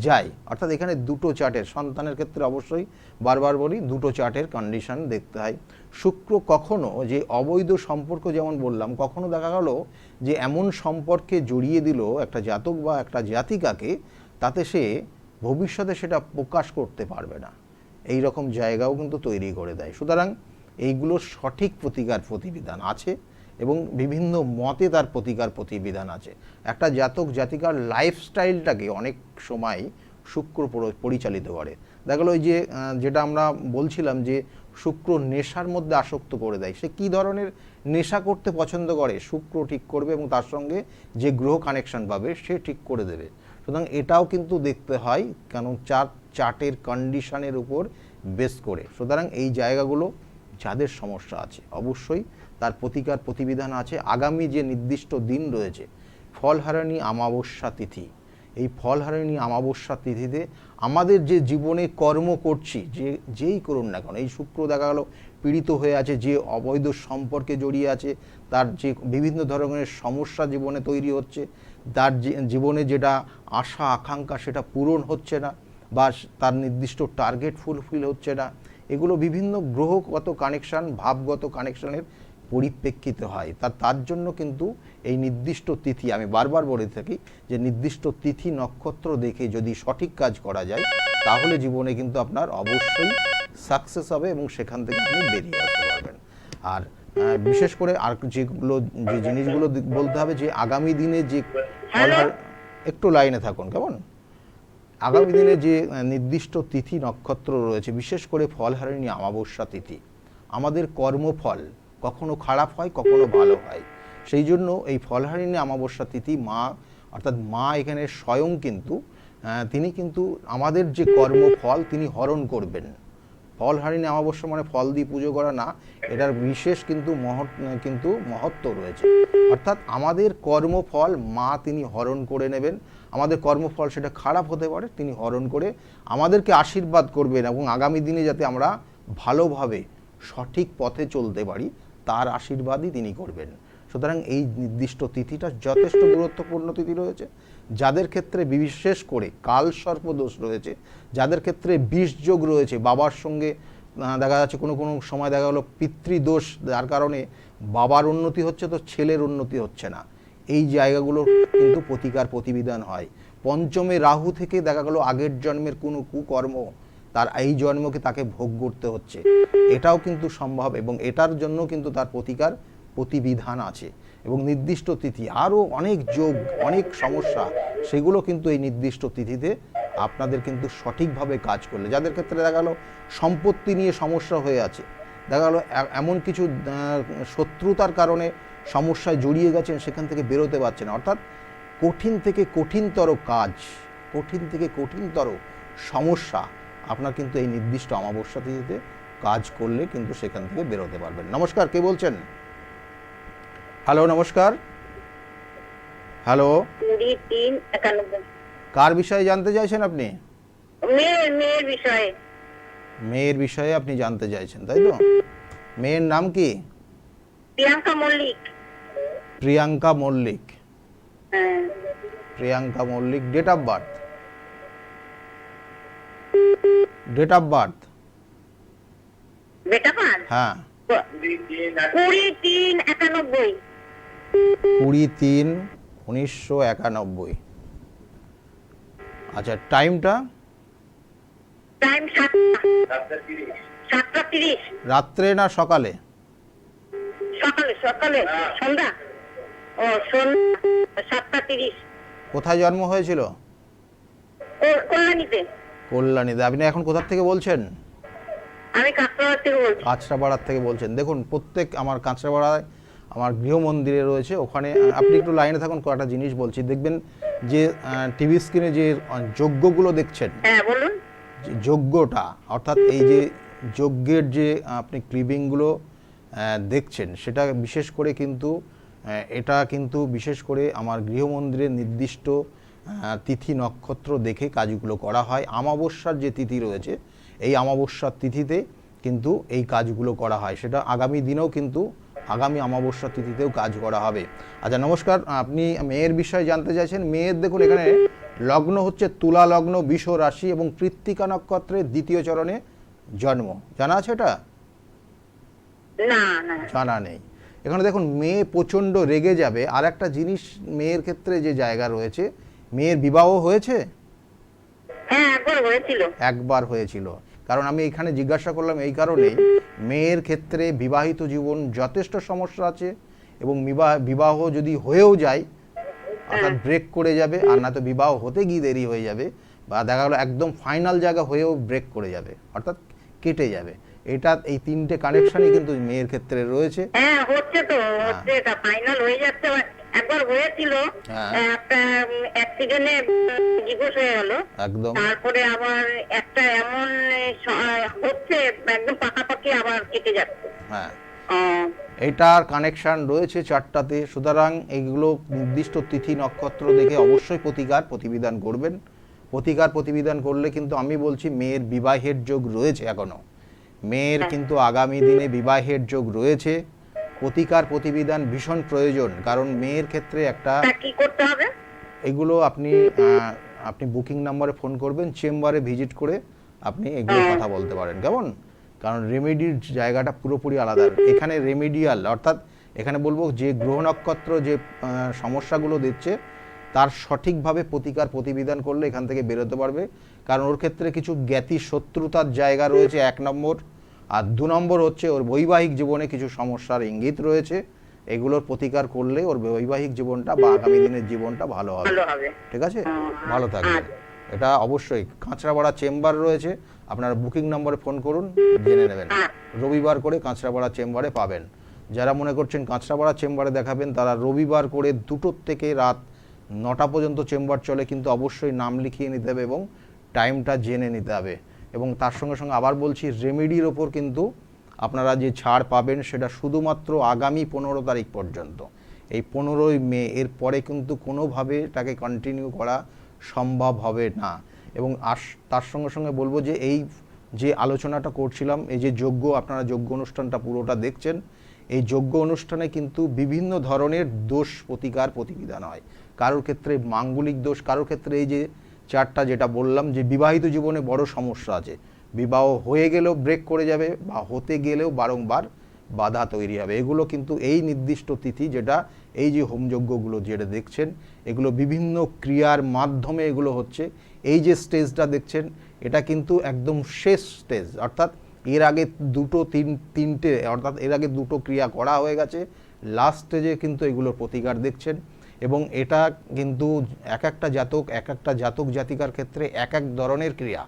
যায়। অর্থাৎ এখানে দুটো চার্টের, সন্তানের ক্ষেত্রে অবশ্যই বারবার বলি দুটো চার্টের কন্ডিশন দেখতে হয়। শুক্র কখনো যে অবৈধ সম্পর্ক, যেমন বললাম, কখনো দেখা গেল যে এমন সম্পর্কে জড়িয়ে দিল একটা জাতক বা একটা জাতিকাকে, তাতে সে ভবিষ্যতে সেটা প্রকাশ করতে পারবে না, এই রকম জায়গাও কিন্তু তৈরি করে দেয়। সুতরাং এইগুলোর সঠিক প্রতিবিধান আছে এবং বিভিন্ন মতে তার প্রতিবিধান আছে। একটা জাতক জাতিকার লাইফস্টাইলটাকে অনেক সময় শুক্র পরিচালিত করে। দেখা গেলো ওই যে যেটা আমরা বলছিলাম যে শুক্র নেশার মধ্যে আসক্ত করে দেয়, সে কী ধরনের নেশা করতে পছন্দ করে শুক্র ঠিক করবে, এবং তার সঙ্গে যে গ্রহ কানেকশন পাবে সে ঠিক করে দেবে। সুতরাং এটাও কিন্তু দেখতে হয়, কারণ চার্টের কন্ডিশনের উপর বেস করে। সুতরাং এই জায়গাগুলো যাদের সমস্যা আছে অবশ্যই তার প্রতিবিধান আছে। আগামী যে নির্দিষ্ট দিন রয়েছে ফলহারিণী অমাবস্যা তিথি, এই ফলহারিণী অমাবস্যা তিথিতে আমাদের যে জীবনে কর্ম করছি, যেই করুন না কেন, এই শুক্র দেখা গেল পীড়িত হয়ে আছে, যে অবৈধ সম্পর্কে জড়িয়ে আছে, তার যে বিভিন্ন ধরনের সমস্যা জীবনে তৈরি হচ্ছে, তার জীবনে যেটা আশা আকাঙ্ক্ষা সেটা পূরণ হচ্ছে না, বা তার নির্দিষ্ট টার্গেট ফুলফিল হচ্ছে না, এগুলো বিভিন্ন গ্রহগত কানেকশান, ভাবগত কানেকশানের পরিপ্রেক্ষিতে হয়। তার জন্য কিন্তু এই নির্দিষ্ট তিথি, আমি বারবার বলে থাকি যে নির্দিষ্ট তিথি নক্ষত্র দেখে যদি সঠিক কাজ করা যায় তাহলে জীবনে কিন্তু আপনার অবশ্যই সাকসেস হবে এবং সেখান থেকে আপনি বেরিয়ে আসতে পারবেন। আর বিশেষ করে আর যে জিনিসগুলো বলতে হবে যে আগামী দিনে যে একটু লাইনে থাকুন কেমন, আগামী দিনে যে নির্দিষ্ট তিথি নক্ষত্র রয়েছে, বিশেষ করে ফলহারিণী অমাবস্যা তিথি, আমাদের কর্মফল কখনো খারাপ হয় কখনো ভালো হয়। সেই জন্য এই ফলহারিণী অমাবস্যা তিথি মা, অর্থাৎ মা এখানে স্বয়ং কিন্তু তিনি কিন্তু আমাদের যে কর্মফল তিনি হরণ করবেন, ফলহারিণী অমাবস্যা মানে ফল দিয়ে পুজো করা না, এটার বিশেষ কিন্তু মহত্ব রয়েছে। অর্থাৎ আমাদের কর্মফল মা তিনি হরণ করে নেবেন। আমাদের কর্মফল সেটা খারাপ হতে পারে, তিনি হরণ করে আমাদেরকে আশীর্বাদ করবেন এবং আগামী দিনে যাতে আমরা ভালোভাবে সঠিক পথে চলতে পারি তার আশীর্বাদই তিনি করবেন। সুতরাং এই নির্দিষ্ট তিথিটা যথেষ্ট গুরুত্বপূর্ণ তিথি রয়েছে। যাদের ক্ষেত্রে বিশেষ করে কালসর্প দোষ রয়েছে, যাদের ক্ষেত্রে বিষযোগ রয়েছে, বাবার সঙ্গে দেখা যাচ্ছে কোনো সময় দেখা গেলো পিতৃদোষ, যার কারণে বাবার উন্নতি হচ্ছে তো ছেলের উন্নতি হচ্ছে না, এই জায়গাগুলো কিন্তু প্রতিকার প্রতিবিধান হয়। পঞ্চমে রাহু থেকে দেখা গেল আগের জন্মের কোনো কুকর্ম তার এই জন্মকে তাকে ভোগ করতে হচ্ছে, এটাও কিন্তু সম্ভব এবং এটার জন্য কিন্তু তার প্রতিকার প্রতিবিধান আছে। এবং নির্দিষ্ট তিথি আরও অনেক যোগ, অনেক সমস্যা, সেগুলো কিন্তু এই নির্দিষ্ট তিথিতে আপনাদের কিন্তু সঠিকভাবে কাজ করলে, যাদের ক্ষেত্রে দেখা গেল সম্পত্তি নিয়ে সমস্যা হয়ে আছে, দেখা গেল এমন কিছু শত্রুতার কারণে সমস্যায় জড়িয়ে গেছেন, সেখান থেকে বেরোতে পারছেন না, অর্থাৎ কঠিন থেকে কঠিনতর কাজ, কঠিন থেকে কঠিনতর সমস্যা আপনার কিন্তু এই নির্দিষ্ট অমাবস্যা তিথিতে কাজ করলে কিন্তু সেখান থেকে বেরোতে পারবেন। নমস্কার, কে বলছেন? হ্যালো, নমস্কার। হ্যালো, কার বিষয়ে জানতে চাইছেন আপনি? মেয়ের বিষয়ে। মেয়ের বিষয়ে আপনি জানতে চাইছেন, তাই তো? মেয়ের নাম কি? প্রিয়াঙ্কা মল্লিক। প্রিয়াঙ্কা মল্লিক। হ্যাঁ। Priyanka Mallick. Date of birth? Date of birth? হ্যাঁ। 20/3/91। 20/3/1991। আচ্ছা, টাইমটা? টাইম 7:30। রাত্রে না সকালে? সকালে সন্ধ্যা। ও সন্ধ্যা 7:30। কোথায় জন্ম হয়েছিল? কল্যাণীতে। কল্যাণীতে। আপনি এখন কোথা থেকে বলছেন? আমি কাঁচরাপাড়া থেকে বলছি। কাঁচরাপাড়ার থেকে বলছেন। দেখুন, প্রত্যেক আমার কাঁচরাপাড়ায় আমার গৃহ মন্দিরে রয়েছে, ওখানে আপনি একটু লাইনে থাকুন, কয়েকটা জিনিস বলছি। দেখবেন যে টিভি স্ক্রিনে যে যজ্ঞগুলো দেখছেন, হ্যাঁ বলুন। যজ্ঞটা অর্থাৎ এই যে যজ্ঞের যে আপনি ক্লিপিংগুলো দেখছেন, সেটা বিশেষ করে কিন্তু এটা কিন্তু বিশেষ করে আমার গৃহ মন্দিরের নির্দিষ্ট তিথি নক্ষত্র দেখে কাজগুলো করা হয়। অমাবস্যার যে তিথি রয়েছে, এই অমাবস্যার তিথিতে কিন্তু এই কাজগুলো করা হয়, সেটা আগামী দিনেও কিন্তু আগামী অমাবস্যার তিথিতেও কাজ করা হবে। আচ্ছা, নমস্কার, আপনি মেয়ের বিষয়ে জানতে চাইছেন। মেয়ের দেখুন এখানে লগ্ন হচ্ছে তুলা লগ্ন, বৃষ রাশি এবং কৃত্তিকা নক্ষত্রের দ্বিতীয় চরণে জন্ম। জানা আছে এটা? না, জানা নেই। এখানে দেখুন মেয়ে প্রচণ্ড রেগে যাবে। আর একটা জিনিস মেয়ের ক্ষেত্রে যে জায়গা রয়েছে, মেয়ের বিবাহ হয়েছে? হ্যাঁ, একবার হয়েছিল। কারণ আমি এখানে জিজ্ঞাসা করলাম এই কারণেই, মেয়ের ক্ষেত্রে বিবাহিত জীবন যথেষ্ট সমস্যা আছে এবং বিবাহ যদি হয়েও যায় অর্থাৎ ব্রেক করে যাবে, আর না তো বিবাহ হতে গিয়ে দেরি হয়ে যাবে, বা দেখা গেলো একদম ফাইনাল জায়গা হয়েও ব্রেক করে যাবে, অর্থাৎ কেটে যাবে। এটা এই তিনটে কানেকশনই কিন্তু মেয়ের ক্ষেত্রে রয়েছে। হ্যাঁ, হচ্ছে তো, হচ্ছে, এটা ফাইনাল হয়ে যাচ্ছে। একবার হয়েছিল, একটা অ্যাক্সিডেন্টে ডিভোর্স হয়ে গেল, একদম। তারপরে আবার একটা এমন হচ্ছে একদম পাকাপাকি আবার কেটে যাচ্ছে। হ্যাঁ, এটার কানেকশন রয়েছে চারটাতে। সুতরাং এইগুলো নির্দিষ্ট তিথি নক্ষত্র দেখে অবশ্যই প্রতিকার প্রতিবিধান করবেন। প্রতিকার প্রতিবিধান করলে কিন্তু আমি বলছি মেয়ের বিবাহের যোগ রয়েছে, এখনো মেয়ের কিন্তু আগামী দিনে বিবাহের যোগ রয়েছে। প্রতিকার প্রতিবিধান ভীষণ প্রয়োজন, কারণ মেয়ের ক্ষেত্রে একটা কি করতে হবে, এগুলো আপনি বুকিং নাম্বারে ফোন করবেন, চেম্বারে ভিজিট করে আপনি এগুলো কথা বলতে পারেন, কেমন? কারণ রেমেডির জায়গাটা পুরোপুরি আলাদা। এখানে রেমেডিয়াল অর্থাৎ এখানে বলবো যে গ্রহ নক্ষত্র যে সমস্যাগুলো দিচ্ছে তার সঠিকভাবে প্রতিকার প্রতিবিধান করলে এখান থেকে বেরোতে পারবে। কারণ ওর ক্ষেত্রে কিছু জ্ঞাতি শত্রুতার জায়গা রয়েছে, 1 নম্বর। আর 2 নম্বর হচ্ছে ওর বৈবাহিক জীবনে কিছু সমস্যার ইঙ্গিত রয়েছে। এগুলোর প্রতিকার করলে ওর বৈবাহিক জীবনটা বা আগামী দিনের জীবনটা ভালো হবে। ঠিক আছে, ভালো থাকবে। এটা অবশ্যই কাঁচরাপাড়া চেম্বার রয়েছে, আপনারা বুকিং নম্বরে ফোন করুন, জেনে নেবেন। রবিবার করে কাঁচরাপাড়া চেম্বারে পাবেন। যারা মনে করছেন কাঁচরাপাড়া চেম্বারে দেখাবেন, তারা রবিবার করে 2টো থেকে রাত 9টা পর্যন্ত চেম্বার চলে, কিন্তু অবশ্যই নাম লিখিয়ে নিতে হবে এবং টাইমটা জেনে নিতে হবে। এবং তার সঙ্গে সঙ্গে আবার বলছি, রেমেডির ওপর কিন্তু আপনারা যে ছাড় পাবেন সেটা শুধুমাত্র আগামী 15 তারিখ পর্যন্ত। এই 15ই মে, এর পরে কিন্তু কোনোভাবে এটাকে কন্টিনিউ করা সম্ভব হবে না। এবং তার সঙ্গে সঙ্গে বলবো যে এই যে আলোচনাটা করছিলাম, এই যে যজ্ঞ, আপনারা যজ্ঞ অনুষ্ঠানটা পুরোটা দেখছেন, এই যজ্ঞ অনুষ্ঠানে কিন্তু বিভিন্ন ধরনের দোষ প্রতিকার প্রতিবিধান হয়। কারোর ক্ষেত্রে মাঙ্গলিক দোষ, কারোর ক্ষেত্রে এই যে চারটা যেটা বললাম যে বিবাহিত জীবনে বড় সমস্যা আছে, বিবাহ হয়ে গেলেও ব্রেক করে যাবে বা হতে গেলেও বারংবার বাধা তৈরি হবে, এগুলো কিন্তু এই নির্দিষ্ট তিথি, যেটা এই যে হোমযজ্ঞগুলো যেটা দেখছেন, এগুলো বিভিন্ন ক্রিয়ার মাধ্যমে এগুলো হচ্ছে। এই যে স্টেজটা দেখছেন, এটা কিন্তু একদম শেষ স্টেজ, অর্থাৎ এর আগে তিনটে অর্থাৎ এর আগে দুটো ক্রিয়া করা হয়ে গেছে, লাস্ট স্টেজে কিন্তু এগুলোর প্রতিকার দেখছেন। এবং এটা কিন্তু এক একটা জাতক জাতিকার ক্ষেত্রে এক এক ধরনের ক্রিয়া।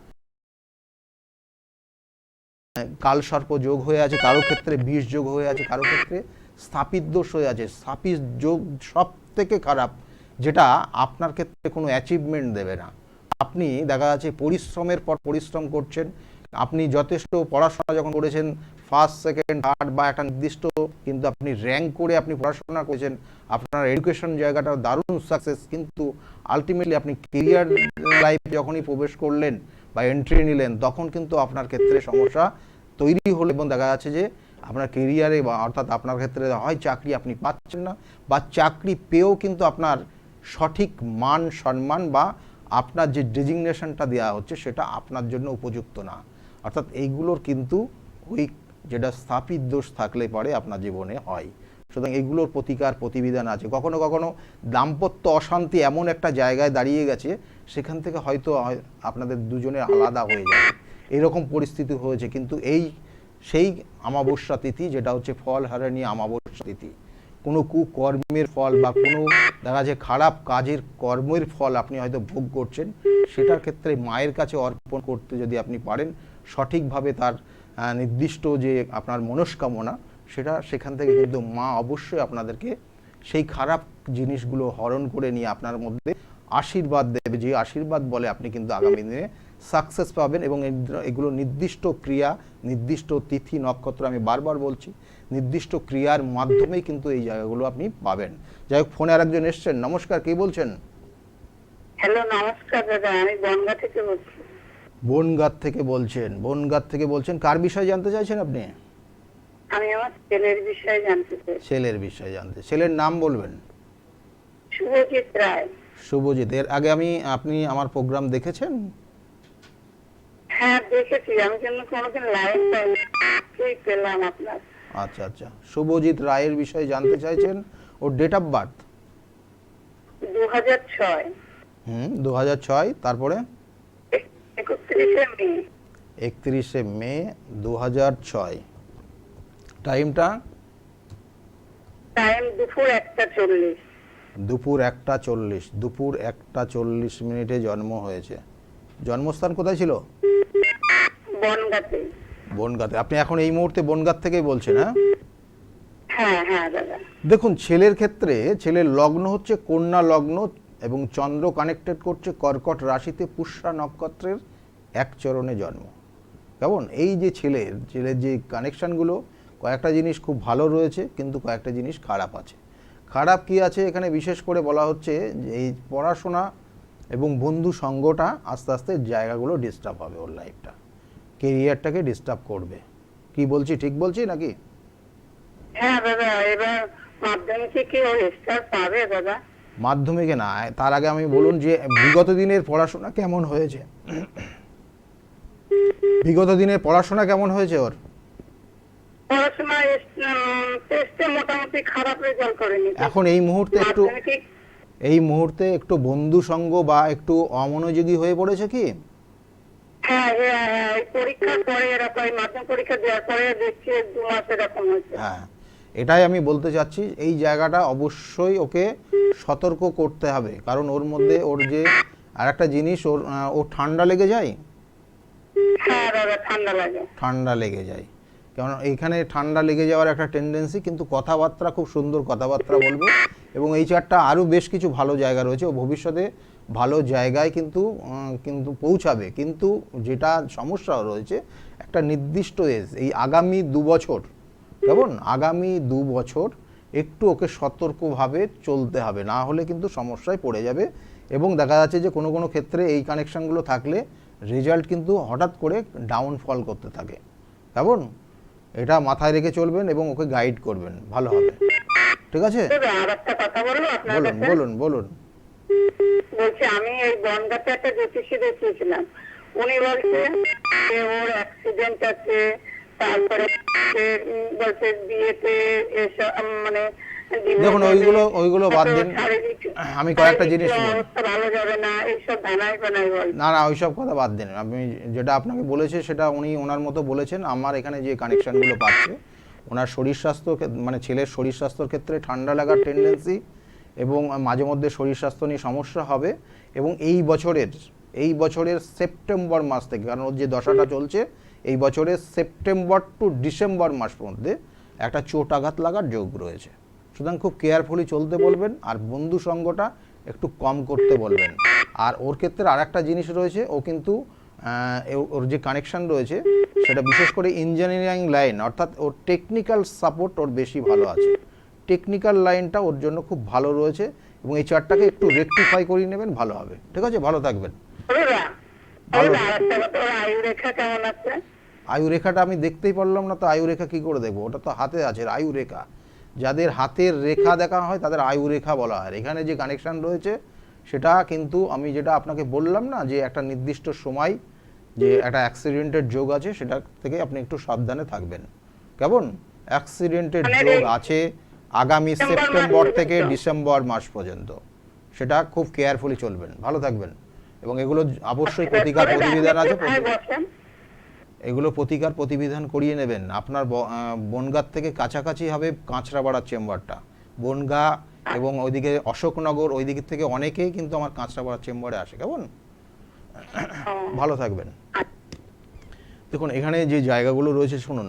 কালসর্প যোগ হয়ে আছে, কারো ক্ষেত্রে বিষ যোগ হয়ে আছে, কারো ক্ষেত্রে স্থাপিত দোষ হয়ে আছে। স্থাপিত যোগ সব থেকে খারাপ, যেটা আপনার ক্ষেত্রে কোনো অ্যাচিভমেন্ট দেবে না। আপনি দেখা যাচ্ছে পরিশ্রমের পর পরিশ্রম করছেন, আপনি যথেষ্ট পড়াশোনা যখন করেছেন, ফার্স্ট সেকেন্ড থার্ড বা একটা নির্দিষ্ট কিন্তু আপনি র্যাঙ্ক করে আপনি পড়াশোনা করেছেন, আপনার এডুকেশন জায়গাটা দারুণ সাকসেস, কিন্তু আলটিমেটলি আপনি কেরিয়ার লাইফে যখনই প্রবেশ করলেন বা এন্ট্রি নিলেন, তখন কিন্তু আপনার ক্ষেত্রে সমস্যা তৈরি হলো। এবং দেখা যাচ্ছে যে আপনার কেরিয়ারে বা অর্থাৎ আপনার ক্ষেত্রে হয় চাকরি আপনি পাচ্ছেন না, বা চাকরি পেয়েও কিন্তু আপনার সঠিক মান সম্মান বা আপনার যে ডেজিগনেশনটা দেওয়া হচ্ছে সেটা আপনার জন্য উপযুক্ত না। অর্থাৎ এইগুলোর কিন্তু ওই যেটা স্থাপিত দোষ থাকলে পরে আপনার জীবনে হয়। সুতরাং এগুলোর প্রতিকার প্রতিবিধান আছে। কখনো কখনো দাম্পত্য অশান্তি এমন একটা জায়গায় দাঁড়িয়ে গেছে, সেখান থেকে হয়তো আপনাদের দুজনের আলাদা হয়ে যাবে, এরকম পরিস্থিতি হয়েছে। কিন্তু সেই অমাবস্যা তিথি, যেটা হচ্ছে ফল হারানি অমাবস্যা তিথি, কোনো কুকর্মের ফল বা কোনো দেখা যাচ্ছে খারাপ কাজের কর্মের ফল আপনি হয়তো ভোগ করছেন, সেটার ক্ষেত্রে মায়ের কাছে অর্পণ করতে যদি আপনি পারেন সঠিকভাবে, তার নির্দিষ্ট যে আপনার মনস্কামনা, সেখান থেকে কিন্তু মা অবশ্যই আপনাদেরকে সেই খারাপ জিনিসগুলো হরণ করে নিয়ে আপনার মধ্যে আশীর্বাদ দেবে, যে আশীর্বাদ বলে আপনি কিন্তু আগামী দিনে সাকসেস পাবেন। এবং এগুলো নির্দিষ্ট ক্রিয়া, নির্দিষ্ট তিথি নক্ষত্র, আমি বারবার বলছি, নির্দিষ্ট ক্রিয়ার মাধ্যমেই কিন্তু এই জায়গাগুলো আপনি পাবেন। যাই হোক, ফোনে আরেকজন এসছেন। নমস্কার, কে বলছেন? হ্যালো, নমস্কার দাদা, আমি বনগাঁ থেকে বলছি। বনগাঁ থেকে বলছেন। কার বিষয়ে জানতে চাইছেন আপনি? আমি আমার ছেলের বিষয়ে জানতে চাই। ছেলের বিষয়ে ছেলের নাম বলবেন? শুভজিৎ রায়। শুভজিৎ, এর আগে আপনি আমার প্রোগ্রাম দেখেছেন? হ্যাঁ, দেখেছি, আমি কিন্তু কোনোদিন লাইভ পেলাম আপনার। আচ্ছা, শুভজিৎ রায়ের বিষয়ে জানতে চাইছেন। ওর ডেট অফ বার্থ 2006। 2006। তারপরে 31শে মে 2006। টাইমটা? দুপুর 1:40। দুপুর 1:40 জন্ম হয়েছে। জন্মস্থান কোথায় ছিল? বনগাঁতে। আপনি এখন এই মুহূর্তে বনগাঁ থেকেই বলছেন? হ্যাঁ দাদা। দেখুন, ছেলের ক্ষেত্রে ছেলের লগ্ন হচ্ছে কন্যা লগ্ন এবং চন্দ্র কানেক্টেড করছে কর্কট রাশিতে, পুষ্যা নক্ষত্রের এক চরণে জন্ম। কেমন এই যে ছেলের যে কানেকশানগুলো, কয়েকটা জিনিস খুব ভালো রয়েছে, কিন্তু কয়েকটা জিনিস খারাপ আছে। খারাপ কি আছে এখানে বিশেষ করে বলা হচ্ছে যে এই পড়াশোনা এবং বন্ধু সঙ্গটা আস্তে আস্তে জায়গাগুলো ডিস্টার্ব হবে, ওর লাইফটা, কেরিয়ারটাকে ডিস্টার্ব করবে। কি বলছি, ঠিক বলছি নাকি? হ্যাঁ দাদা, এবার মাধ্যমিকে কি ও স্টার পাবে দাদা? মাধ্যমিকে না, তার আগে আমি বলুন যে বিগত দিনের পড়াশোনা কেমন হয়েছে? বিগত দিনের পড়াশোনা কেমন হয়েছে ওর? পড়াশোনা টেস্টে মোটামুটি খারাপ রেজাল্ট করেনি। এখন এই মুহূর্তে একটু বন্ধু সঙ্গ বা একটু অমনোযোগী হয়ে পড়েছে কি? হ্যাঁ, পরীক্ষার পরে এরকম, মাধ্যমিক পরীক্ষা দেওয়ার পরে দেখছি 2 মাস এরকম হয়েছে। হ্যাঁ, এটাই আমি বলতে চাচ্ছি, এই জায়গাটা অবশ্যই ওকে সতর্ক করতে হবে। কারণ ওর মধ্যে ওর যে আর একটা জিনিস, ও ঠান্ডা লেগে যায়। হ্যাঁ দাদা, ঠান্ডা লেগে যায়। কারণ এইখানে ঠান্ডা লেগে যাওয়ার একটা টেন্ডেন্সি, কিন্তু কথাবার্তা খুব সুন্দর কথাবার্তা বলবে এবং এই চারটা আরও বেশ কিছু ভালো জায়গা রয়েছে, ও ভবিষ্যতে ভালো জায়গায় কিন্তু পৌঁছাবে। কিন্তু যেটা সমস্যা রয়েছে, একটা নির্দিষ্ট এজ, এই আগামী 2 বছর, কেমন আগামী 2 বছর একটু ওকে সতর্কভাবে চলতে হবে, না হলে কিন্তু সমস্যায় পড়ে যাবে। এবং দেখা যাচ্ছে যে কোনো কোনো ক্ষেত্রে এই কানেকশানগুলো থাকলে রেজাল্ট কিন্তু হঠাৎ করে ডাউনফল করতে থাকে, কেমন? এটা মাথায় রেখে চলবেন এবং ওকে গাইড করবেন, ভালো হবে। ঠিক আছে, আর একটা কথা বলবো আপনার বলুন কাছে? বলুন বলুন। বলছি, আমি এই বনগাঁতে একটা জ্যোতিষী দেখিয়েছিলাম, উনি বলছে যে ওর অ্যাক্সিডেন্ট আছে, তারপরে বলছে বিয়েতে এসব মানে দেখুন ওইগুলো বাদ দিন, আমি কয়েকটা জিনিস ভালো যাবে না, এইসব ধানাই বানাই বল। না না ওইসব কথা বাদ দিন, আমি যেটা আপনাকে বলেছে সেটা উনি ওনার মতো বলেছেন। আমার এখানে যে কানেকশানগুলো পাচ্ছে, ওনার শরীর স্বাস্থ্য মানে ছেলের শরীর স্বাস্থ্যর ক্ষেত্রে ঠান্ডা লাগার টেন্ডেন্সি এবং মাঝে মধ্যে শরীর স্বাস্থ্য নিয়ে সমস্যা হবে। এবং এই বছরের সেপ্টেম্বর মাস থেকে, কারণ ওর যে দশাটা চলছে, এই বছরের সেপ্টেম্বর টু ডিসেম্বর মাস মধ্যে একটা চোট আঘাত লাগার যোগ রয়েছে। সুতরাং খুব কেয়ারফুলি চলতে বলবেন, আর বন্ধু সঙ্গটা একটু কম করতে বলবেন। আর ওর ক্ষেত্রে আর একটা জিনিস রয়েছে, ও কিন্তু ওর যে কানেকশান রয়েছে সেটা বিশেষ করে ইঞ্জিনিয়ারিং লাইন, অর্থাৎ ওর টেকনিক্যাল সাপোর্ট ওর বেশি ভালো আছে, টেকনিক্যাল লাইনটা ওর জন্য খুব ভালো রয়েছে। এবং এই চারটাকে একটু রেকটিফাই করিয়ে নেবেন, ভালো হবে। ঠিক আছে, ভালো থাকবেন। আয়ুরেখাটা আমি দেখতেই পারলাম না, তো আয়ুরেখা কি করে দেখবো? ওটা তো হাতে আছে আয়ুরেখা। যাদের হাতের রেখা দেখা হয় তাদের আয়ুরেখা বলা হয়। এখানে যে কানেকশান রয়েছে সেটা কিন্তু আমি যেটা আপনাকে বললাম না, যে একটা নির্দিষ্ট সময় যে একটা অ্যাক্সিডেন্টের যোগ আছে, সেটা থেকে আপনি একটু সাবধানে থাকবেন, কেমন? অ্যাক্সিডেন্টের যোগ আছে আগামী সেপ্টেম্বর থেকে ডিসেম্বর মাস পর্যন্ত, সেটা খুব কেয়ারফুলি চলবেন, ভালো থাকবেন। এবং এগুলো অবশ্যই প্রতিকার প্রতিবিধান আছে, এগুলো প্রতিকার প্রতিবিধান করিয়ে নেবেন। আপনার বনগাঁ থেকে কাছাকাছি হবে কাঁচরাপাড়ার চেম্বারটা, বনগাঁ এবং ওইদিকে অশোকনগর ওই দিক থেকে অনেকেই কিন্তু আমার কাঁচরাপাড়ার চেম্বারে আসে, কেমন? ভালো থাকবেন। দেখুন এখানে যে জায়গাগুলো রয়েছে, শুনুন,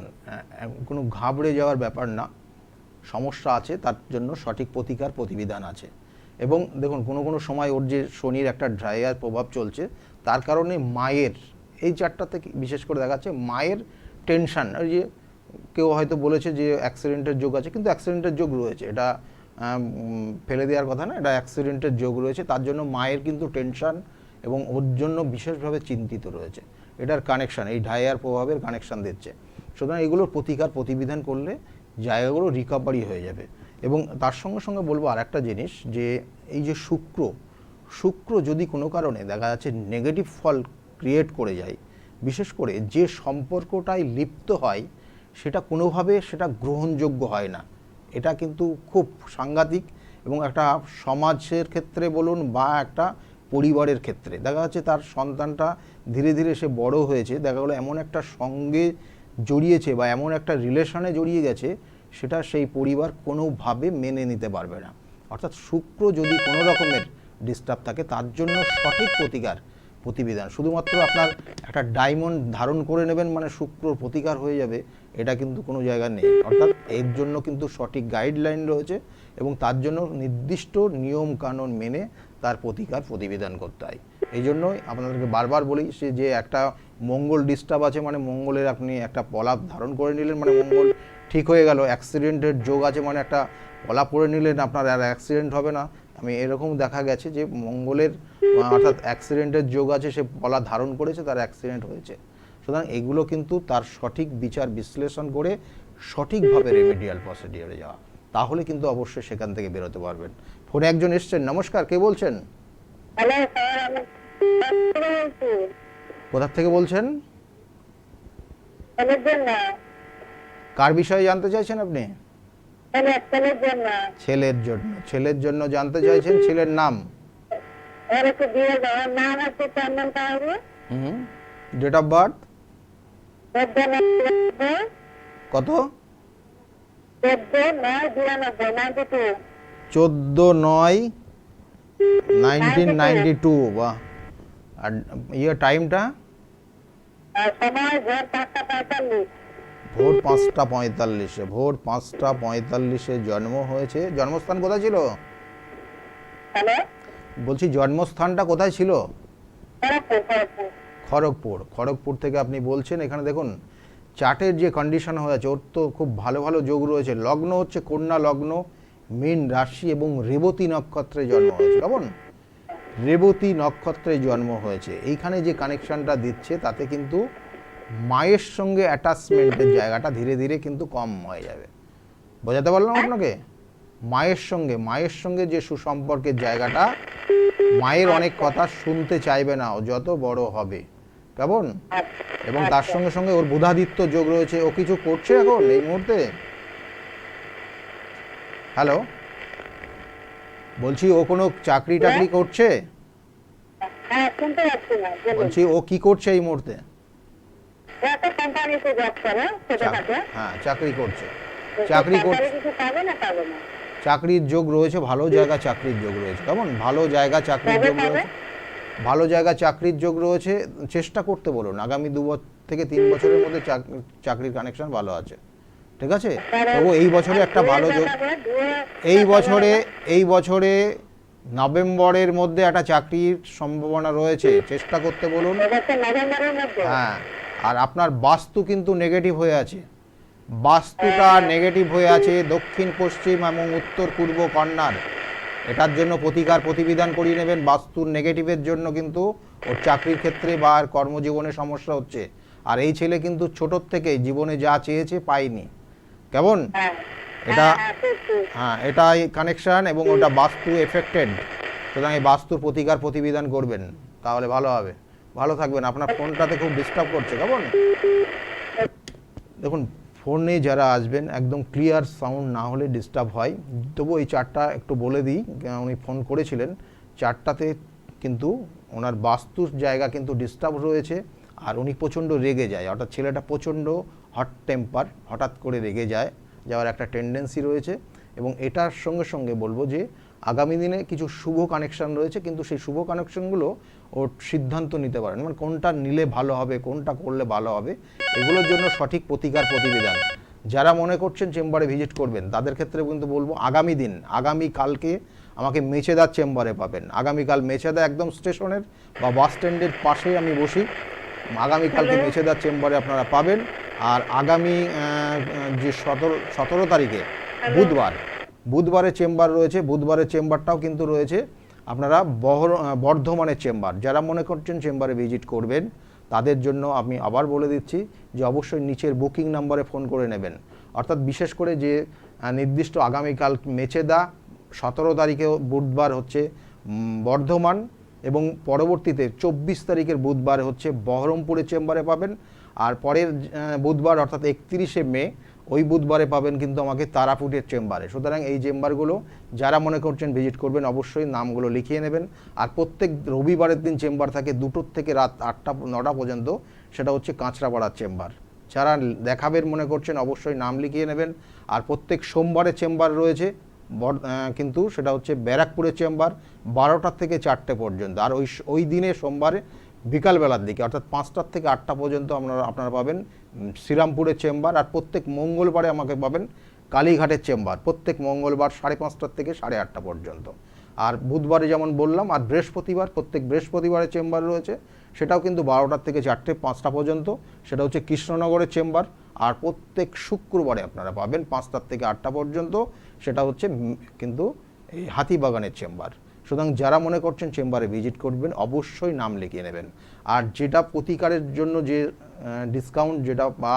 কোনো ঘাবড়ে যাওয়ার ব্যাপার না, সমস্যা আছে তার জন্য সঠিক প্রতিকার প্রতিবিধান আছে। এবং দেখুন কোনো সময় ওর যে শনির একটা ড্রাইয়ার প্রভাব চলছে, তার কারণে মায়ের এই চারটা থেকে বিশেষ করে দেখা যাচ্ছে মায়ের টেনশান। ওই যে কেউ হয়তো বলেছে যে অ্যাক্সিডেন্টের যোগ আছে, কিন্তু অ্যাক্সিডেন্টের যোগ রয়েছে, এটা ফেলে দেওয়ার কথা না, এটা অ্যাক্সিডেন্টের যোগ রয়েছে, তার জন্য মায়ের কিন্তু টেনশান এবং ওর জন্য বিশেষভাবে চিন্তিত রয়েছে। এটার কানেকশান এই ড্রাইয়ার প্রভাবের কানেকশান দিচ্ছে। সুতরাং এগুলোর প্রতিকার প্রতিবিধান করলে জায়গাগুলো রিকভারি হয়ে যাবে। এবং তার সঙ্গে সঙ্গে বলবো আর একটা জিনিস, যে এই যে শুক্র যদি কোনো কারণে দেখা যাচ্ছে নেগেটিভ ফল ক্রিয়েট করে যায়, বিশেষ করে যে সম্পর্কটাই লিপ্ত হয় সেটা কোনোভাবে সেটা গ্রহণযোগ্য হয় না। এটা কিন্তু খুব সাংঘাতিক। এবং একটা সমাজের ক্ষেত্রে বলুন বা একটা পরিবারের ক্ষেত্রে দেখা যাচ্ছে তার সন্তানটা ধীরে ধীরে সে বড় হয়েছে, দেখা গেলো এমন একটা সঙ্গে জড়িয়েছে বা এমন একটা রিলেশনে জড়িয়ে গেছে, সেটা সেই পরিবার কোনোভাবে মেনে নিতে পারবে না। অর্থাৎ শুক্র যদি কোনো রকমের ডিস্টার্ব থাকে, তার জন্য সঠিক প্রতিকার প্রতিবিধান, শুধুমাত্র আপনার একটা ডায়মন্ড ধারণ করে নেবেন মানে শুক্রর প্রতিকার হয়ে যাবে, এটা কিন্তু কোনো জায়গা নেই। অর্থাৎ এর জন্য কিন্তু সঠিক গাইডলাইন রয়েছে এবং তার জন্য নির্দিষ্ট নিয়ম কানুন মেনে তার প্রতিকার প্রতিবিধান করতে হয়। এই জন্যই আপনাদেরকে বারবার বলি যে একটা মঙ্গল ডিস্টার্ব আছে মানে মঙ্গলের আপনি একটা পলাপ ধারণ করে নিলেন মানে মঙ্গল ঠিক হয়ে গেল, অ্যাক্সিডেন্টের যোগ আছে মানে একটা পলাপ পরে নিলেন, আপনার আর অ্যাক্সিডেন্ট হবে না। আমি এরকম দেখা গেছে যে মঙ্গলের অর্থাৎ অ্যাক্সিডেন্টের যোগ আছে, সে পলা ধারণ করেছে, তার অ্যাক্সিডেন্ট হয়েছে। সুতরাং এগুলো কিন্তু তার সঠিক বিচার বিশ্লেষণ করে সঠিকভাবে রেমেডিয়াল প্রসিডিওরে যাওয়া, তাহলে কিন্তু অবশ্যই সেখান থেকে বেরোতে পারবেন। ফোনে একজন এসছেন, নমস্কার, কে বলছেন? কোথা থেকে বলছেন? কার বিষয়ে জানতে চাইছেন আপনি? ছেলের জন্য জানতে চাইছেন। ছেলের নাম? ডেট অফ বার্থ কত? 14/9/1992। বাহ। আর টাইমটা? ভোর 5টা 45। ভোর 5টা 45 জন্ম হয়েছে। জন্মস্থান কোথায় ছিল? হ্যালো, বলছি জন্মস্থানটা কোথায় ছিল? খড়গপুর। খড়গপুর। খড়গপুর থেকে আপনি বলছেন। এখানে দেখুন চার্টের যে কন্ডিশন হয়েছে, ওর তো খুব ভালো ভালো যোগ রয়েছে। লগ্ন হচ্ছে কন্যা লগ্ন, মীন রাশি এবং রেবতী নক্ষত্রে জন্ম হয়েছে। কেমন? রেবতী নক্ষত্রে জন্ম হয়েছে। এইখানে যে কানেকশনটা দিচ্ছে তাতে কিন্তু মায়ের সঙ্গে অ্যাটাচমেন্টের জায়গাটা ধীরে ধীরে কিন্তু কম হয়ে যাবে। বোঝাতে পারলাম আপনাকে? মায়ের সঙ্গে যে সুসম্পর্কের জায়গাটা, মায়ের অনেক কথা শুনতে চাইবে না ও যত বড় হবে। কেমন? এবং তার সঙ্গে সঙ্গে ওর বুধাদিত্য যোগ রয়েছে। ও কিছু করছে এখন এই মুহূর্তে? হ্যালো, বলছি ও কোনো চাকরি টাকরি করছে? হ্যাঁ, শুনতে পাচ্ছি না, বলুন। বলছি ও কি করছে এই মুহূর্তে? একটা কোম্পানিতে জব করে, ছোটখাটো। হ্যাঁ, চাকরি করছে। চাকরি করছে, কিছু পাবে না, পাবে না। চাকরির যোগ রয়েছে, ভালো জায়গা চাকরির যোগ রয়েছে। কেমন? ভালো জায়গা চাকরির যোগ রয়েছে, ভালো জায়গা চাকরির যোগ রয়েছে। চেষ্টা করতে বলুন, আগামী 2 থেকে 3 বছরের মধ্যে চাকরির কানেকশন ভালো আছে। ঠিক আছে? তবু এই বছরে একটা ভালো যোগ, এই বছরে নভেম্বরের মধ্যে একটা চাকরির সম্ভাবনা রয়েছে। চেষ্টা করতে বলুন। হ্যাঁ, আর আপনার বাস্তু কিন্তু নেগেটিভ হয়ে আছে। বাস্তুটা নেগেটিভ হয়ে আছে দক্ষিণ পশ্চিম এবং উত্তর পূর্ব কর্নার। এটার জন্য প্রতিকার প্রতিবিধান করিয়ে নেবেন। বাস্তুর নেগেটিভের জন্য কিন্তু ওর চাকরির ক্ষেত্রে বা আর কর্মজীবনে সমস্যা হচ্ছে। আর এই ছেলে কিন্তু ছোটোর থেকে জীবনে যা চেয়েছে পায়নি। কেমন? এটা হ্যাঁ, এটাই কানেকশান এবং ওটা বাস্তু এফেক্টেড। সুতরাং এই বাস্তুর প্রতিকার প্রতিবিধান করবেন, তাহলে ভালো হবে। ভালো থাকবেন। আপনার ফোনটাতে খুব ডিস্টার্ব করছে। কেমন? দেখুন, ফোনে যারা আসবেন একদম ক্লিয়ার সাউন্ড না হলে ডিস্টার্ব হয়। তবু এই চারটা একটু বলে দিই। উনি ফোন করেছিলেন, চারটাতে কিন্তু ওনার বাস্তুর জায়গা কিন্তু ডিস্টার্ব রয়েছে। আর উনি প্রচণ্ড রেগে যায়, অর্থাৎ ছেলেটা প্রচণ্ড হট টেম্পার, হঠাৎ করে রেগে যাওয়ার একটা টেন্ডেন্সি রয়েছে। এবং এটার সঙ্গে সঙ্গে বলবো যে আগামী দিনে কিছু শুভ কানেকশান রয়েছে, কিন্তু সেই শুভ কানেকশানগুলো ওর সিদ্ধান্ত নিতে পারেন, মানে কোনটা নিলে ভালো হবে, কোনটা করলে ভালো হবে, এগুলোর জন্য সঠিক প্রতিকার প্রতিবিধান। যারা মনে করছেন চেম্বারে ভিজিট করবেন তাদের ক্ষেত্রে কিন্তু বলবো আগামীকালকে আমাকে মেচেদার চেম্বারে পাবেন। আগামীকাল মেচেদা একদম স্টেশনের বা বাস স্ট্যান্ডের পাশে আমি বসি। আগামীকালকে মেচেদার চেম্বারে আপনারা পাবেন। আর আগামী যে 17 তারিখে বুধবারের চেম্বার রয়েছে, বুধবারের চেম্বারটাও কিন্তু রয়েছে আপনারা বর্ধমানের চেম্বার। যারা মনে করছেন চেম্বারে ভিজিট করবেন তাদের জন্য আমি আবার বলে দিচ্ছি যে অবশ্যই নিচের বুকিং নাম্বারে ফোন করে নেবেন। অর্থাৎ বিশেষ করে যে নির্দিষ্ট আগামীকাল মেচেদা, 17 তারিখে বুধবার হচ্ছে বর্ধমান, এবং পরবর্তীতে 24 তারিখের বুধবার হচ্ছে বহরমপুরের চেম্বারে পাবেন। আর পরের বুধবার অর্থাৎ 31শে মে ওই বুধবারে পাবেন কিন্তু আমাকে তারাপুরের চেম্বারে। সুতরাং এই চেম্বারগুলো যারা মনে করছেন ভিজিট করবেন অবশ্যই নামগুলো লিখিয়ে নেবেন। আর প্রত্যেক রবিবারের দিন চেম্বার থাকে 2টোর থেকে রাত 8টা-9টা পর্যন্ত, সেটা হচ্ছে কাঁচরাপাড়ার চেম্বার। যারা দেখাবেন মনে করছেন অবশ্যই নাম লিখিয়ে নেবেন। আর প্রত্যেক সোমবারে চেম্বার রয়েছে কিন্তু সেটা হচ্ছে ব্যারাকপুরের চেম্বার 12টা থেকে 4টে পর্যন্ত। আর ওই দিনে সোমবারে বিকালবেলার দিকে অর্থাৎ 5টা থেকে 8টা পর্যন্ত আপনারা পাবেন শ্রীরামপুরের চেম্বার। আর প্রত্যেক মঙ্গলবারে আমাকে পাবেন কালীঘাটের চেম্বার, প্রত্যেক মঙ্গলবার 5:30 থেকে 8:30 পর্যন্ত। আর বুধবারে যেমন বললাম, আর প্রত্যেক বৃহস্পতিবারের চেম্বার রয়েছে, সেটাও কিন্তু 12টা থেকে 4টে 5টা পর্যন্ত, সেটা হচ্ছে কৃষ্ণনগরের চেম্বার। আর প্রত্যেক শুক্রবারে আপনারা পাবেন 5টা থেকে 8টা পর্যন্ত, সেটা হচ্ছে কিন্তু এই হাতিবাগানের চেম্বার। সুতরাং যারা মনে করছেন চেম্বারে ভিজিট করবেন অবশ্যই নাম লিখিয়ে নেবেন। আর যেটা প্রতিকারের জন্য যে ডিসকাউন্ট যেটা বা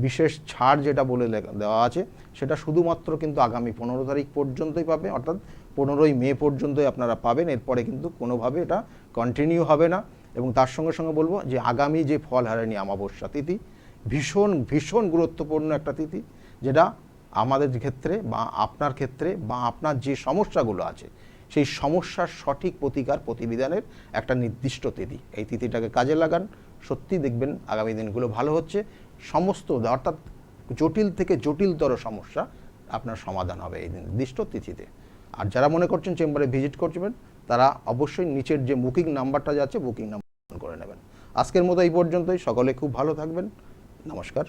বিশেষ ছাড় যেটা বলে দেওয়া আছে, সেটা শুধুমাত্র কিন্তু আগামী 15 তারিখ পর্যন্তই পাবে, অর্থাৎ 15ই মে পর্যন্তই আপনারা পাবেন। এরপরে কিন্তু কোনোভাবে এটা কন্টিনিউ হবে না। এবং তার সঙ্গে সঙ্গে বলবো যে আগামী যে ফলহারিণী অমাবস্যা তিথি ভীষণ ভীষণ গুরুত্বপূর্ণ একটা তিথি, যেটা আমাদের ক্ষেত্রে বা আপনার ক্ষেত্রে বা আপনার যে সমস্যাগুলো আছে সেই সমস্যার সঠিক প্রতিকার প্রতিবিধানের একটা নির্দিষ্ট তিথি। এই তিথিটাকে কাজে লাগান, সত্যি দেখবেন আগামী দিনগুলো ভালো হচ্ছে। সমস্ত অর্থাৎ জটিল থেকে জটিলতর সমস্যা আপনার সমাধান হবে এই নির্দিষ্ট তিথিতে। আর যারা মনে করছেন চেম্বারে ভিজিট করবেন তারা অবশ্যই নিচের যে বুকিং নাম্বারটা যাচ্ছে বুকিং নাম্বার করে নেবেন। আজকের মতো এই পর্যন্তই। সকলে খুব ভালো থাকবেন। নমস্কার।